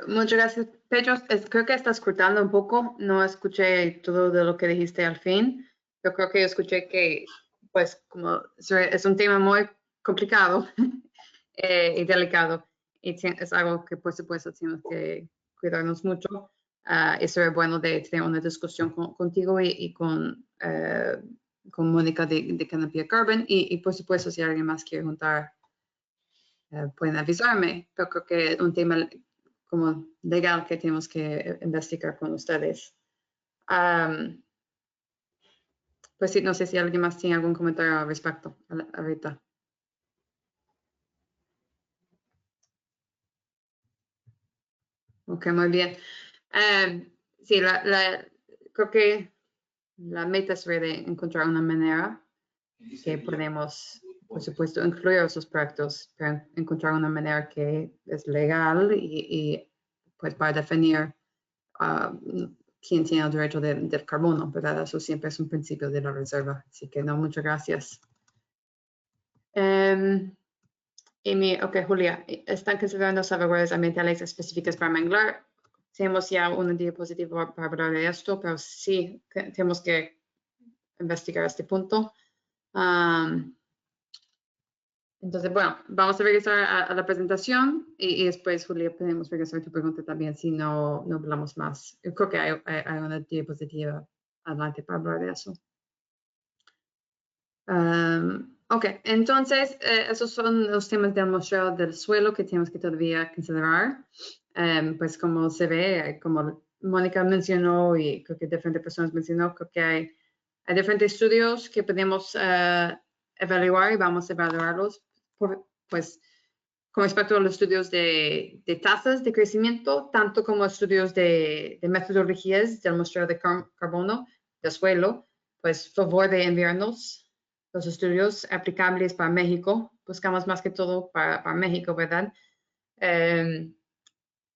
[SPEAKER 1] Muchas gracias, Pedro. Creo que estás cortando un poco. No escuché todo de lo que dijiste al fin. Yo creo que yo escuché que, pues, como es un tema muy complicado y delicado, y es algo que, por supuesto, tenemos que cuidarnos mucho. Y sería bueno de tener una discusión contigo y con Mónica de Canopy Carbon. Y, por supuesto, si alguien más quiere juntar, pueden avisarme. Pero creo que es un tema como legal que tenemos que investigar con ustedes. Pues sí, no sé si alguien más tiene algún comentario al respecto ahorita. Ok, muy bien. Sí, creo que la meta sería de encontrar una manera que podemos, por supuesto, incluir esos proyectos, pero encontrar una manera que es legal y pues para definir quién tiene el derecho del carbono, ¿verdad? Eso siempre es un principio de la reserva. Así que no, muchas gracias. Ok, Julia, ¿están considerando salvaguardas ambientales específicas para manglar? Tenemos ya una diapositiva para hablar de esto, pero sí tenemos que investigar este punto. Entonces, bueno, vamos a regresar a la presentación y después, Julia, podemos regresar a tu pregunta también si no hablamos más. Yo creo que hay una diapositiva adelante para hablar de eso. Ok, entonces, esos son los temas del muestreo del suelo que tenemos que todavía considerar. Pues como se ve, como Mónica mencionó y creo que diferentes personas mencionó, creo que hay diferentes estudios que podemos evaluar y vamos a evaluarlos pues con respecto a los estudios de tasas de crecimiento, tanto como estudios de metodologías del muestreo de carbono del suelo, pues favor de enviarnos los estudios aplicables para México. Buscamos más que todo para México, ¿verdad?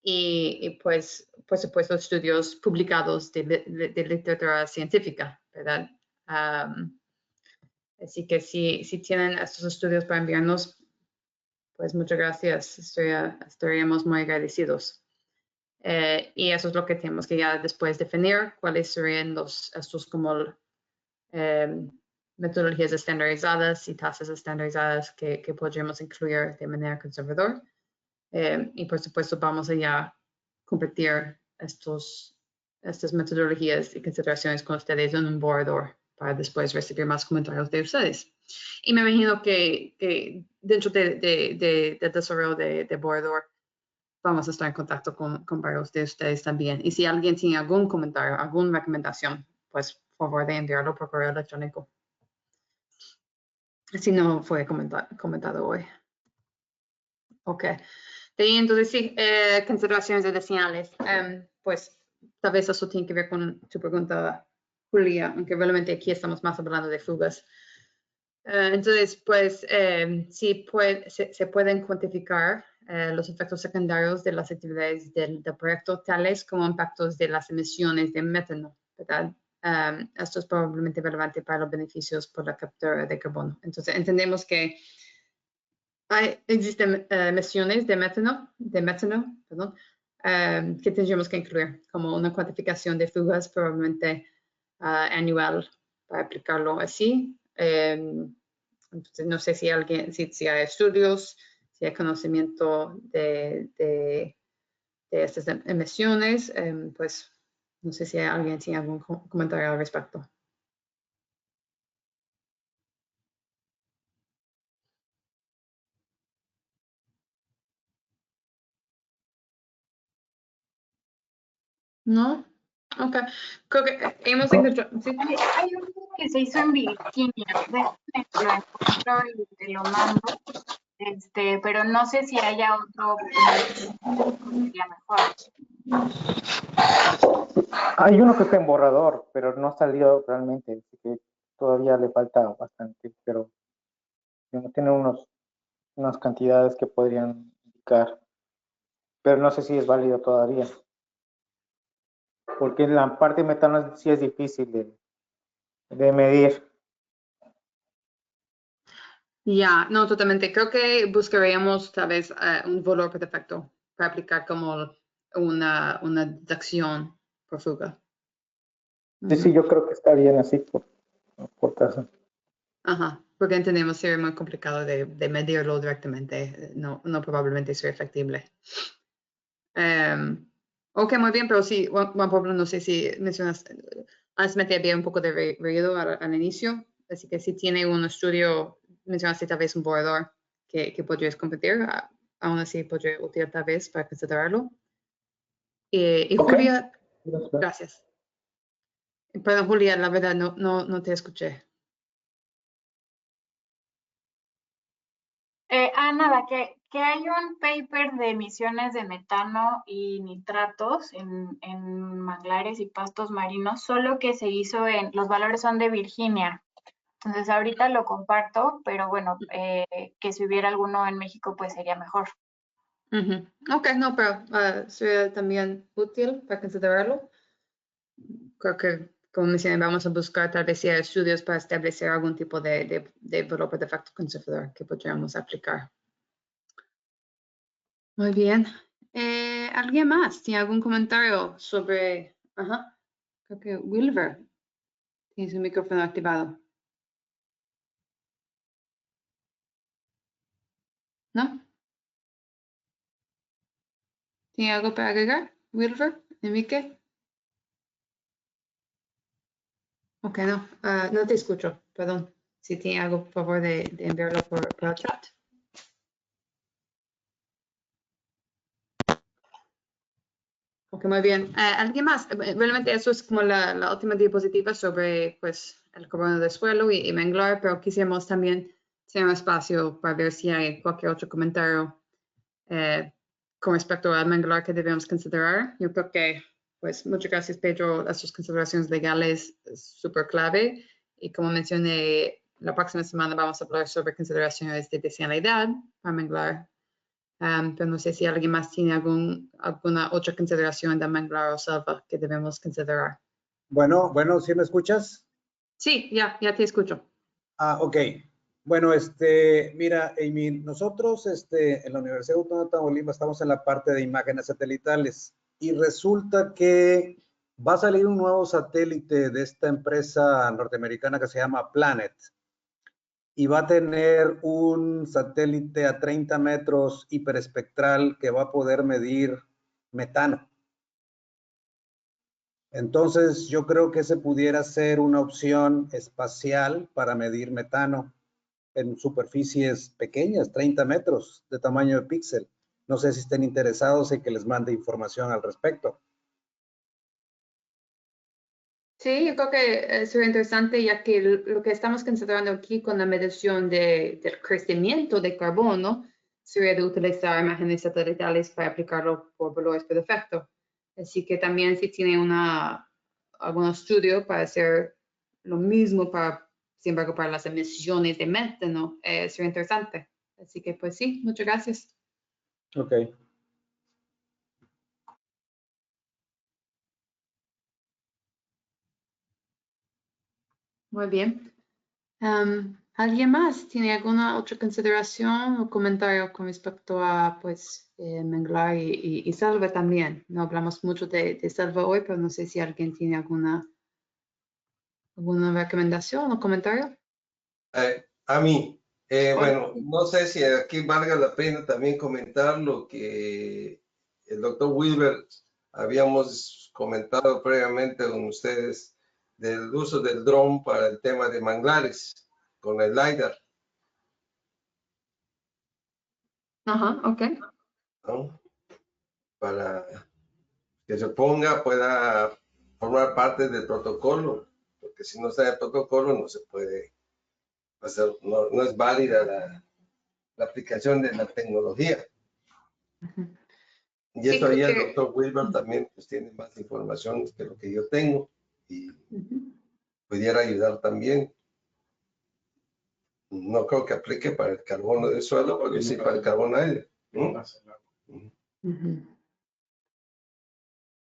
[SPEAKER 1] Y pues, por supuesto, estudios publicados de literatura científica, ¿verdad? Así que si tienen estos estudios para enviarnos, pues muchas gracias, estaríamos muy agradecidos. Y eso es lo que tenemos que ya después definir, cuáles serían estos como metodologías estandarizadas y tasas estandarizadas que podríamos incluir de manera conservadora. Y por supuesto vamos a ya compartir estas metodologías y consideraciones con ustedes en un borrador para después recibir más comentarios de ustedes. Y me imagino que dentro del desarrollo de borrador vamos a estar en contacto con varios de ustedes también. Y si alguien tiene algún comentario, alguna recomendación, pues por favor de enviarlo por correo electrónico. Si no fue comentado hoy. Ok. Entonces, sí, consideraciones adicionales. Pues tal vez eso tiene que ver con tu pregunta, Julia, aunque realmente aquí estamos más hablando de fugas. Entonces, pues sí se pueden cuantificar los efectos secundarios de las actividades del proyecto, tales como impactos de las emisiones de metano, ¿verdad? Esto es probablemente relevante para los beneficios por la captura de carbono. Entonces, entendemos que existen emisiones de metano, perdón, que tendríamos que incluir como una cuantificación de fugas probablemente anual para aplicarlo así. Entonces, no sé si si hay estudios, si hay conocimiento de estas emisiones, pues no sé si alguien tiene algún comentario al respecto. ¿No? Ok. Creo que hemos encontrado. ¿Sí?
[SPEAKER 4] Hay uno que se hizo en Virginia. Lo encuentro y te lo mando. Pero no sé si haya otro que sería mejor.
[SPEAKER 2] Hay uno que está en borrador, pero no ha salido realmente, así que todavía le falta bastante, pero tiene unas cantidades que podrían indicar, pero no sé si es válido todavía. Porque la parte de metano sí es difícil de medir.
[SPEAKER 1] Ya, no, totalmente. Creo que buscaríamos tal vez un valor por defecto para aplicar como una deducción por fuga.
[SPEAKER 2] Sí, yo creo que está bien así por tasa.
[SPEAKER 1] Ajá, porque entendemos sería muy complicado de medirlo directamente. No probablemente sería factible. Ok, muy bien, pero sí, Juan Pablo, no sé si mencionas, honestamente había un poco de ruido al inicio, así que si tiene un estudio, mencionaste tal vez un borrador que podrías compartir, aún así podría útil tal vez para considerarlo. Y
[SPEAKER 2] Ok.
[SPEAKER 1] Julia, gracias. Perdón, Julia, la verdad no te escuché.
[SPEAKER 4] Nada, que hay un paper de emisiones de metano y nitratos en manglares y pastos marinos, solo que se hizo los valores son de Virginia. Entonces ahorita lo comparto, pero bueno, que si hubiera alguno en México, pues sería mejor.
[SPEAKER 1] Ok, no, pero sería también útil para considerarlo. Creo que, como mencioné, vamos a buscar tal vez si hay estudios para establecer algún tipo de valor por defecto conservador que podríamos aplicar. Muy bien. ¿Alguien más tiene algún comentario sobre... Ajá, creo que Wilver tiene su micrófono activado. ¿No? ¿Tiene algo para agregar? Wilver, Enrique. Ok, no, no te escucho, perdón. Si tiene algo, por favor, de enviarlo por el chat. Ok, muy bien. ¿Alguien más? Realmente eso es como la última diapositiva sobre pues, el carbono de suelo y manglar, pero quisiéramos también tener un espacio para ver si hay cualquier otro comentario con respecto al manglar que debemos considerar. Yo creo que, pues, muchas gracias, Pedro. Las consideraciones legales es súper clave. Y como mencioné, la próxima semana vamos a hablar sobre consideraciones de deseabilidad para manglar. Pero no sé si alguien más tiene alguna otra consideración de manglar o selva que debemos considerar.
[SPEAKER 10] Bueno, ¿sí me escuchas?
[SPEAKER 1] Sí, ya te escucho.
[SPEAKER 10] Ok. Bueno, mira, Amy, nosotros en la Universidad Autónoma de Tamaulipas estamos en la parte de imágenes satelitales y resulta que va a salir un nuevo satélite de esta empresa norteamericana que se llama Planet y va a tener un satélite a 30 metros hiperespectral que va a poder medir metano. Entonces, yo creo que ese pudiera ser una opción espacial para medir metano en superficies pequeñas, 30 metros de tamaño de píxel. No sé si estén interesados en que les mande información al respecto.
[SPEAKER 1] Sí, yo creo que sería interesante, ya que lo que estamos considerando aquí con la medición del crecimiento de carbono sería de utilizar imágenes satelitales para aplicarlo por valores por defecto. Así que también si tiene algún estudio para hacer lo mismo, sin embargo, para las emisiones de metano, sería interesante. Así que pues sí, muchas gracias.
[SPEAKER 10] Ok.
[SPEAKER 1] Muy bien. ¿Alguien más tiene alguna otra consideración o comentario con respecto a pues manglar y selva también? No hablamos mucho de selva hoy, pero no sé si alguien tiene alguna recomendación o comentario.
[SPEAKER 5] A mí,
[SPEAKER 1] Hola.
[SPEAKER 5] bueno, no sé si aquí valga la pena también comentar lo que el doctor Wilber habíamos comentado previamente con ustedes del uso del dron para el tema de manglares con el LiDAR.
[SPEAKER 1] Ajá, ok.
[SPEAKER 5] ¿No? Para que se pueda formar parte del protocolo, porque si no está el protocolo no se puede hacer, no es válida la aplicación de la tecnología. Y
[SPEAKER 1] Sí,
[SPEAKER 5] eso ahí el
[SPEAKER 1] que...
[SPEAKER 5] doctor Wilber también pues, tiene más información que lo que yo tengo y pudiera ayudar también. No creo que aplique para el carbono del suelo, porque sí para el carbono aire.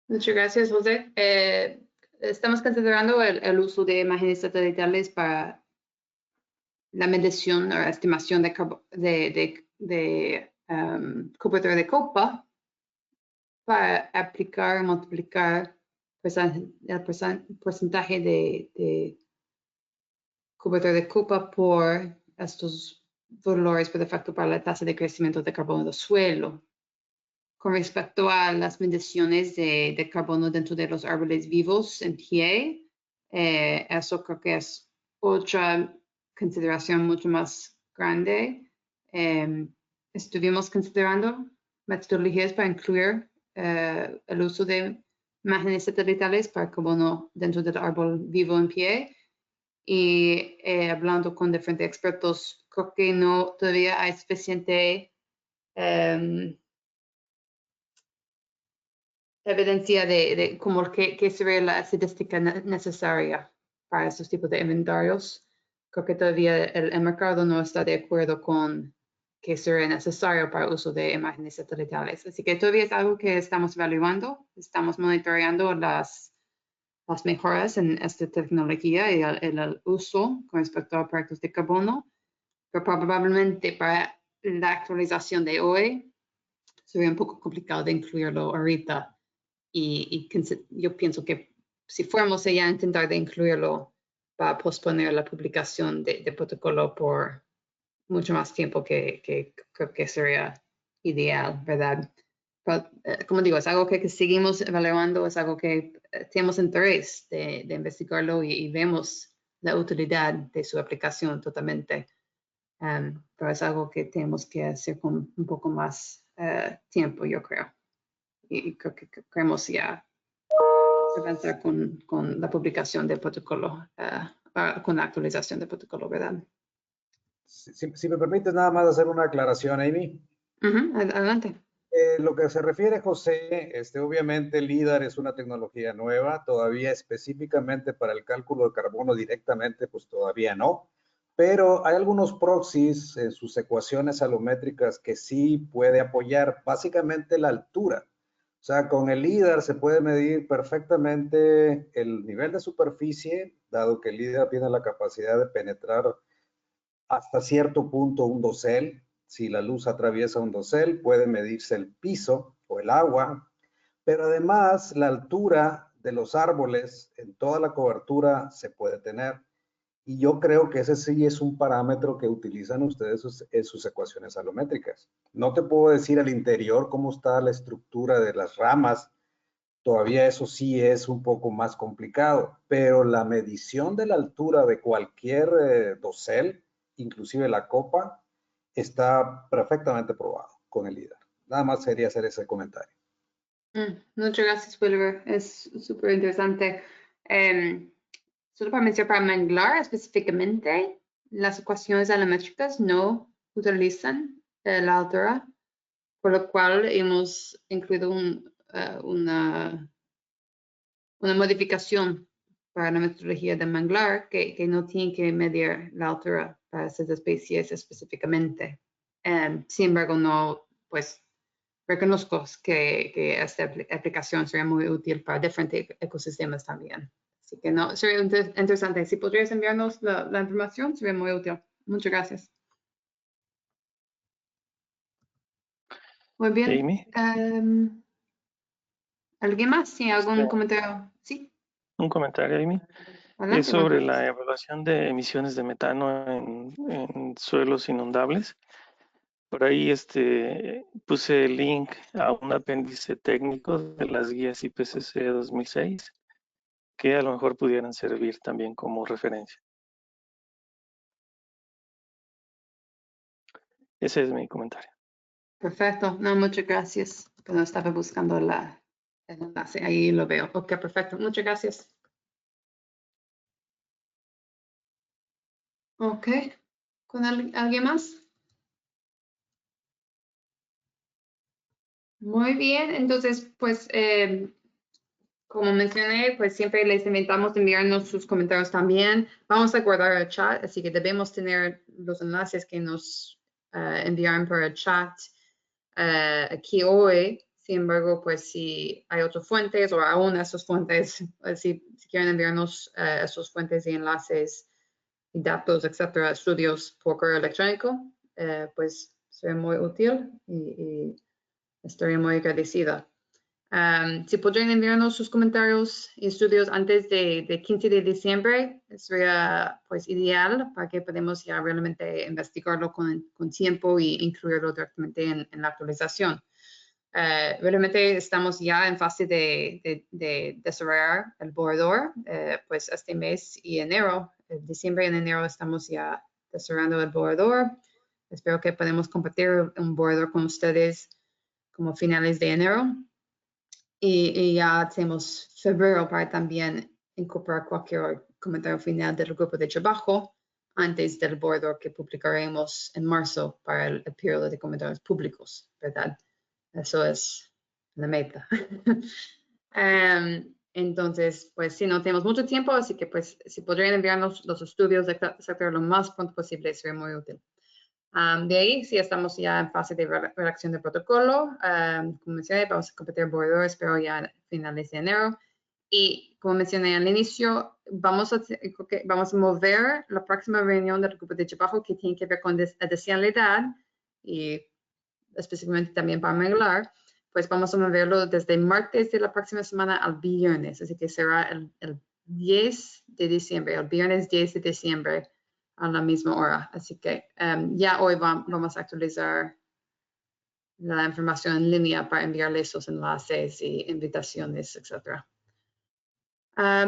[SPEAKER 1] Muchas gracias, José. Estamos considerando el uso de imágenes satelitales para la medición o estimación de cobertura de copa para aplicar o multiplicar el porcentaje de cobertura de copa por estos valores por defecto para la tasa de crecimiento de carbono del suelo. Con respecto a las mediciones de carbono dentro de los árboles vivos en pie, eso creo que es otra consideración mucho más grande. Estuvimos considerando metodologías para incluir el uso de imágenes satelitales para carbono dentro del árbol vivo en pie. Y hablando con diferentes expertos, creo que no todavía hay suficiente evidencia de como qué sería la estadística necesaria para estos tipos de inventarios. Creo que todavía el mercado no está de acuerdo con qué sería necesario para el uso de imágenes satelitales. Así que todavía es algo que estamos evaluando, estamos monitoreando las mejoras en esta tecnología y el uso con respecto a proyectos de carbono, pero probablemente para la actualización de hoy sería un poco complicado de incluirlo ahorita. Y yo pienso que si fuéramos ya a intentar de incluirlo, va a posponer la publicación de protocolo por mucho más tiempo que creo que sería ideal, ¿verdad? Pero, como digo, es algo que seguimos evaluando, es algo que tenemos interés de investigarlo y vemos la utilidad de su aplicación totalmente. Pero es algo que tenemos que hacer con un poco más tiempo, yo creo. Y creo que queremos ya avanzar con la publicación del protocolo, con la actualización del protocolo, ¿verdad?
[SPEAKER 10] Si me permites nada más hacer una aclaración, Amy.
[SPEAKER 1] Adelante.
[SPEAKER 10] Lo que se refiere, José, obviamente el LIDAR es una tecnología nueva, todavía específicamente para el cálculo de carbono directamente, pues todavía no. Pero hay algunos proxies en sus ecuaciones alométricas que sí puede apoyar, básicamente la altura. O sea, con el LIDAR se puede medir perfectamente el nivel de superficie, dado que el LIDAR tiene la capacidad de penetrar hasta cierto punto un dosel. Si la luz atraviesa un dosel, puede medirse el piso o el agua, pero además la altura de los árboles en toda la cobertura se puede tener. Y yo creo que ese sí es un parámetro que utilizan ustedes en sus ecuaciones alométricas. No te puedo decir al interior cómo está la estructura de las ramas, todavía eso sí es un poco más complicado, pero la medición de la altura de cualquier dosel, inclusive la copa, está perfectamente probado con el LIDAR. Nada más sería hacer ese comentario.
[SPEAKER 1] Muchas gracias, Wilber. Es súper interesante. Solo para mencionar, para Manglar específicamente, las ecuaciones alométricas no utilizan la altura, por lo cual hemos incluido una modificación para la metodología de Manglar que no tiene que medir la altura para esas especies específicamente. Sin embargo, no, pues, reconozco que esta aplicación sería muy útil para diferentes ecosistemas también. Así que no, sería interesante. Si podrías enviarnos la información, sería muy útil. Muchas gracias. Muy bien.
[SPEAKER 7] Amy.
[SPEAKER 1] ¿Alguien más? ¿Sí? ¿Algún comentario? Sí.
[SPEAKER 7] Un comentario, Amy.
[SPEAKER 1] Adelante,
[SPEAKER 7] Es sobre la evaluación de emisiones de metano en suelos inundables. Por ahí puse el link a un apéndice técnico de las guías IPCC 2006 que a lo mejor pudieran servir también como referencia. Ese es mi comentario.
[SPEAKER 1] Perfecto. No, muchas gracias. Pero estaba buscando el enlace. Ahí lo veo. Ok, perfecto. Muchas gracias. Ok. ¿Con alguien más? Muy bien. Entonces, pues, como mencioné, pues siempre les invitamos a enviarnos sus comentarios también. Vamos a guardar el chat, así que debemos tener los enlaces que nos enviaron por el chat aquí hoy. Sin embargo, pues si hay otras fuentes o aún esas fuentes, si quieren enviarnos esos fuentes y enlaces datos, etcétera, estudios por correo electrónico, pues sería muy útil y estaría muy agradecida. Si podrían enviarnos sus comentarios y estudios antes de 15 de diciembre, sería pues ideal para que podamos ya realmente investigarlo con tiempo e incluirlo directamente en la actualización. Realmente estamos ya en fase de desarrollar el borrador, pues este mes y enero, diciembre y enero estamos ya desarrollando el borrador. Espero que podamos compartir un borrador con ustedes como finales de enero. Y ya tenemos febrero para también incorporar cualquier comentario final del grupo de trabajo antes del borrador que publicaremos en marzo para el periodo de comentarios públicos, ¿verdad? Eso es la meta. Entonces, pues sí, no tenemos mucho tiempo, así que pues si podrían enviarnos los estudios, etcétera, lo más pronto posible, sería muy útil. De ahí, sí, estamos ya en fase de redacción de protocolo. Como mencioné, vamos a compartir el borrador, espero ya a finales de enero. Y como mencioné al inicio, vamos a mover la próxima reunión del grupo de trabajo que tiene que ver con adicionalidad y específicamente también para Manglar, pues vamos a moverlo desde martes de la próxima semana al viernes. Así que será el 10 de diciembre, el viernes 10 de diciembre a la misma hora. Así que ya hoy vamos a actualizar la información en línea para enviarles esos enlaces y invitaciones, etc.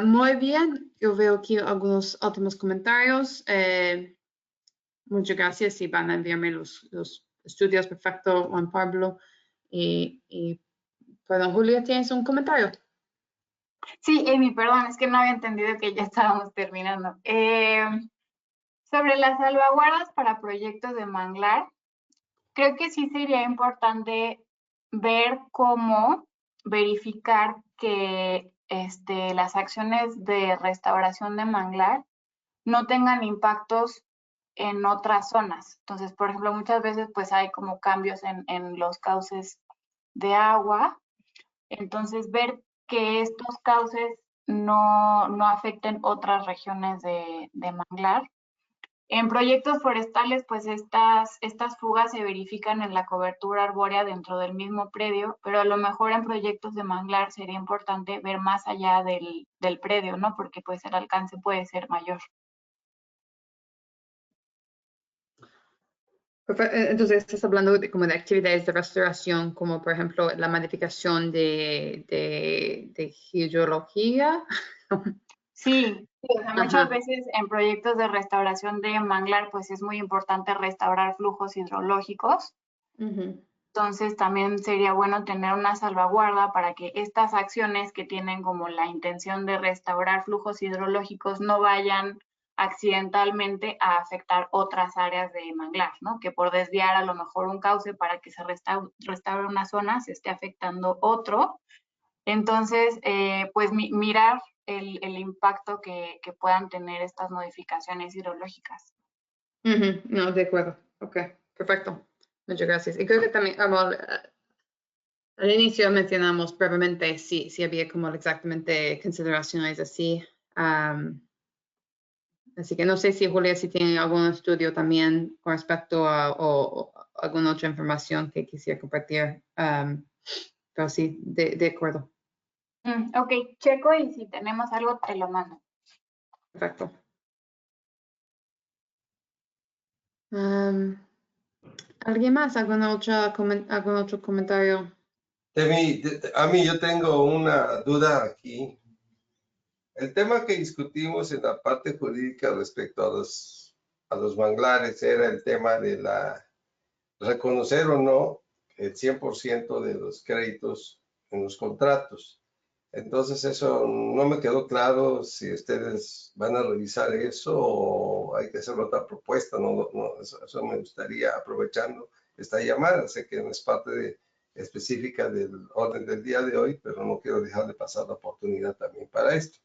[SPEAKER 1] Muy bien, yo veo aquí algunos últimos comentarios. Muchas gracias si van a enviarme los estudios. Perfecto, Juan Pablo. Y perdón, Julia, ¿tienes un comentario?
[SPEAKER 4] Sí, Amy, perdón, es que no había entendido que ya estábamos terminando. Sobre las salvaguardas para proyectos de manglar, creo que sí sería importante ver cómo verificar que las acciones de restauración de manglar no tengan impactos en otras zonas. Entonces, por ejemplo, muchas veces pues hay como cambios en los cauces de agua. Entonces, ver que estos cauces no afecten otras regiones de manglar. En proyectos forestales, pues estas fugas se verifican en la cobertura arbórea dentro del mismo predio, pero a lo mejor en proyectos de manglar sería importante ver más allá del predio, ¿no? Porque pues el alcance puede ser mayor.
[SPEAKER 1] Entonces, estás hablando como de actividades de restauración, como por ejemplo la modificación de hidrología.
[SPEAKER 4] Sí, o sea, muchas veces en proyectos de restauración de manglar, pues es muy importante restaurar flujos hidrológicos. Entonces, también sería bueno tener una salvaguarda para que estas acciones que tienen como la intención de restaurar flujos hidrológicos no vayan accidentalmente a afectar otras áreas de manglar, ¿no? Que por desviar a lo mejor un cauce para que se restaure una zona, se esté afectando otro. Entonces, pues mirar el impacto que puedan tener estas modificaciones hidrológicas.
[SPEAKER 1] No, de acuerdo. Ok, perfecto. Muchas gracias. Y creo que también, al inicio mencionamos brevemente si había como exactamente consideraciones así. Así que no sé si Julia, si tiene algún estudio también con respecto a o alguna otra información que quisiera compartir. Pero sí, de acuerdo.
[SPEAKER 4] Ok, checo y si tenemos algo te lo mando.
[SPEAKER 1] Perfecto. ¿Alguien más? ¿Algún otro comentario?
[SPEAKER 5] A mí yo tengo una duda aquí. El tema que discutimos en la parte jurídica respecto a los manglares era el tema de reconocer o no el 100% de los créditos en los contratos. Entonces eso no me quedó claro si ustedes van a revisar eso o hay que hacer otra propuesta. Eso me gustaría, aprovechando esta llamada. Sé que no es parte específica del orden del día de hoy, pero no quiero dejar de pasar la oportunidad también para esto.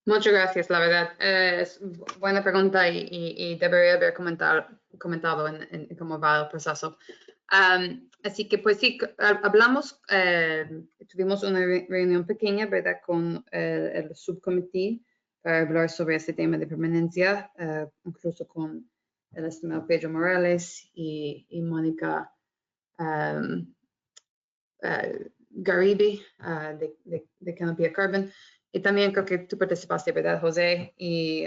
[SPEAKER 1] Muchas gracias, la verdad. Es buena pregunta y debería haber comentado en cómo va el proceso. Así que pues sí, hablamos, tuvimos una reunión pequeña, ¿verdad? Con el subcomité para hablar sobre este tema de permanencia, incluso con el estimado Pedro Morales y Mónica Garibi de Canopy Carbon. Y también creo que tú participaste, ¿verdad, José? Y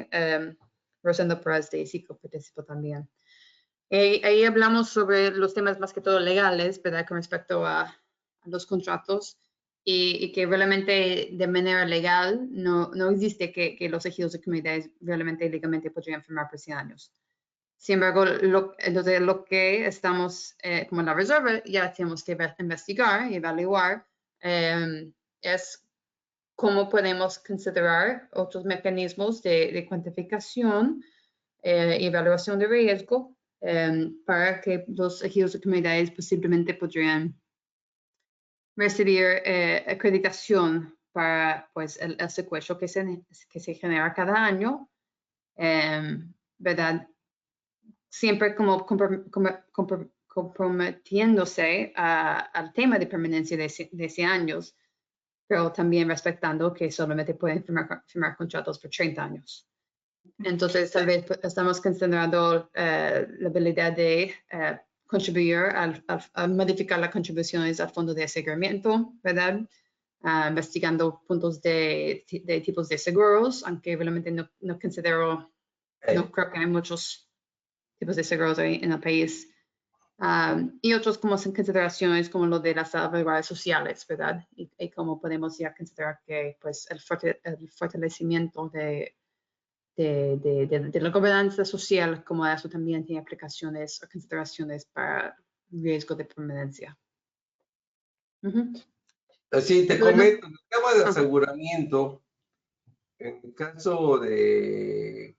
[SPEAKER 1] Rosendo Perez de ICICO participó también. Ahí hablamos sobre los temas más que todo legales, ¿verdad? Con respecto a los contratos y que realmente de manera legal no existe que los ejidos de comunidades realmente legalmente podrían firmar por 100 años. Sin embargo, lo que estamos, como la reserva, ya tenemos que investigar y evaluar es cómo podemos considerar otros mecanismos de cuantificación y evaluación de riesgo para que los ejidos de comunidades posiblemente podrían recibir acreditación para pues, el secuestro que se genera cada año, ¿verdad? Siempre como comprometiéndose al tema de permanencia de 100 años, pero también respetando que solamente pueden firmar contratos por 30 años. Entonces, tal vez estamos considerando la habilidad de contribuir a modificar las contribuciones al fondo de aseguramiento, ¿verdad? Investigando puntos de tipos de seguros, aunque realmente no considero, no creo que hay muchos tipos de seguros en el país. Y otros como consideraciones como lo de las salvaguardas sociales, ¿verdad? Y cómo podemos ya considerar que pues, el fortalecimiento de la gobernanza social, como eso también tiene aplicaciones o consideraciones para riesgo de permanencia.
[SPEAKER 5] Sí, te comento, el tema de aseguramiento, en el caso de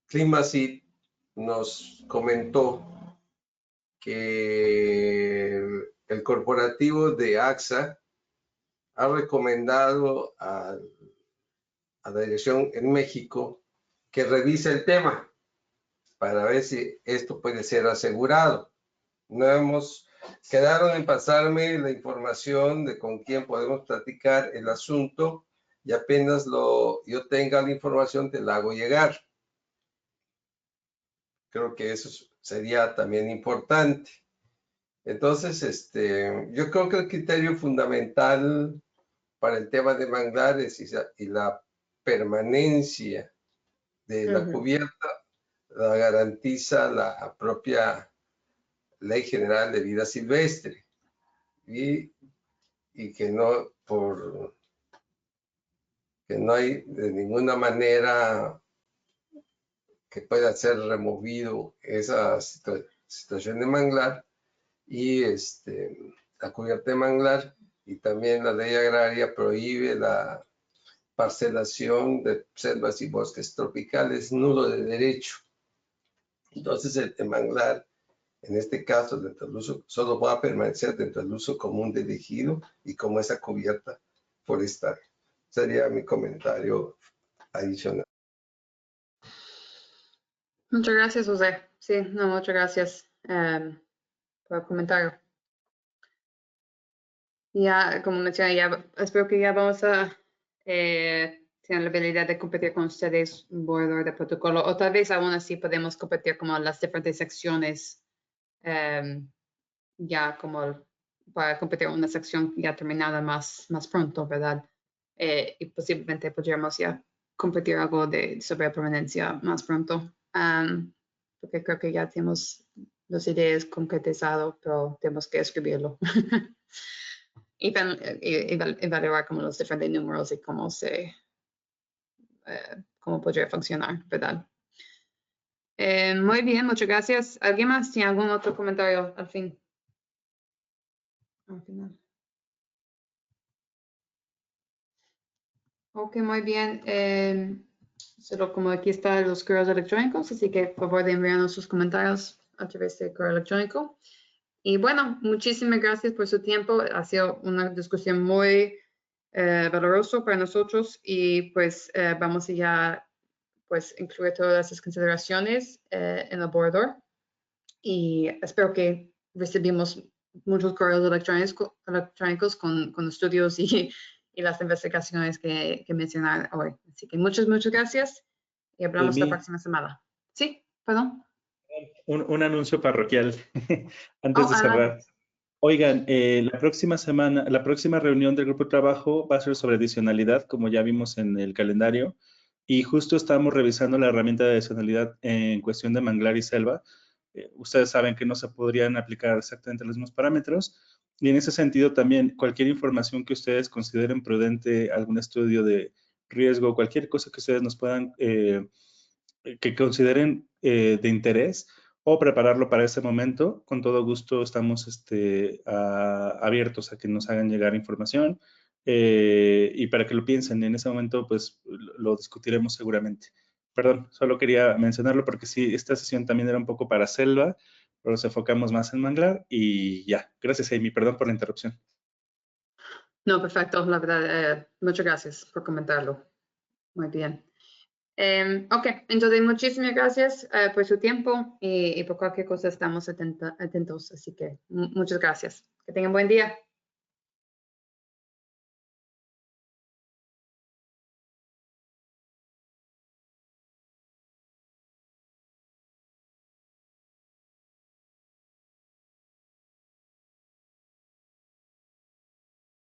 [SPEAKER 5] Climacy, nos comentó que el corporativo de AXA ha recomendado a la dirección en México que revise el tema para ver si esto puede ser asegurado. Quedaron en pasarme la información de con quién podemos platicar el asunto y apenas yo tenga la información te la hago llegar. Creo que eso sería también importante. Entonces, yo creo que el criterio fundamental para el tema de manglares y la permanencia de la cubierta la garantiza la propia Ley General de Vida Silvestre y que no hay de ninguna manera que pueda ser removido esa situación de manglar y la cubierta de manglar, y también la ley agraria prohíbe la parcelación de selvas y bosques tropicales, nulo de derecho. Entonces el manglar, en este caso, dentro del uso, solo va a permanecer dentro del uso común del ejido y como esa cubierta forestal. Sería mi comentario adicional.
[SPEAKER 1] Muchas gracias, José. Sí, no, muchas gracias por el comentario. Ya, como mencioné, ya espero que ya vamos a tener la habilidad de competir con ustedes un borrador de protocolo, o tal vez aún así podemos competir como las diferentes secciones, ya como para competir una sección ya terminada más pronto, ¿verdad? Y posiblemente podríamos ya competir algo sobre permanencia más pronto, porque creo que ya tenemos las ideas concretizadas, pero tenemos que escribirlo. Y evaluar como los diferentes números y cómo podría funcionar, ¿verdad? Muy bien, muchas gracias. ¿Alguien más tiene algún otro comentario al final? Ok, muy bien. Solo como aquí están los correos electrónicos, así que por favor de enviarnos sus comentarios a través del correo electrónico. Y bueno, muchísimas gracias por su tiempo. Ha sido una discusión muy valorosa para nosotros y pues vamos a ya pues incluir todas esas consideraciones en el borrador. Y espero que recibimos muchos correos electrónicos con estudios y y las investigaciones que mencioné hoy. Así que muchas gracias y hablamos la próxima semana. Sí, perdón.
[SPEAKER 3] Un anuncio parroquial antes de cerrar. Oigan, la próxima semana, la próxima reunión del grupo de trabajo va a ser sobre adicionalidad, como ya vimos en el calendario, y justo estamos revisando la herramienta de adicionalidad en cuestión de manglar y selva. Ustedes saben que no se podrían aplicar exactamente los mismos parámetros, y en ese sentido también cualquier información que ustedes consideren prudente, algún estudio de riesgo, cualquier cosa que ustedes nos puedan, que consideren de interés, o prepararlo para ese momento. Con todo gusto estamos abiertos a que nos hagan llegar información y para que lo piensen. En ese momento, pues lo discutiremos seguramente. Perdón, solo quería mencionarlo porque sí, esta sesión también era un poco para selva, pero nos enfocamos más en manglar y ya. Gracias, Amy. Perdón por la interrupción.
[SPEAKER 1] No, perfecto. La verdad, muchas gracias por comentarlo. Muy bien. Ok, entonces muchísimas gracias por su tiempo y por cualquier cosa estamos atentos, así que muchas gracias. Que tengan buen día.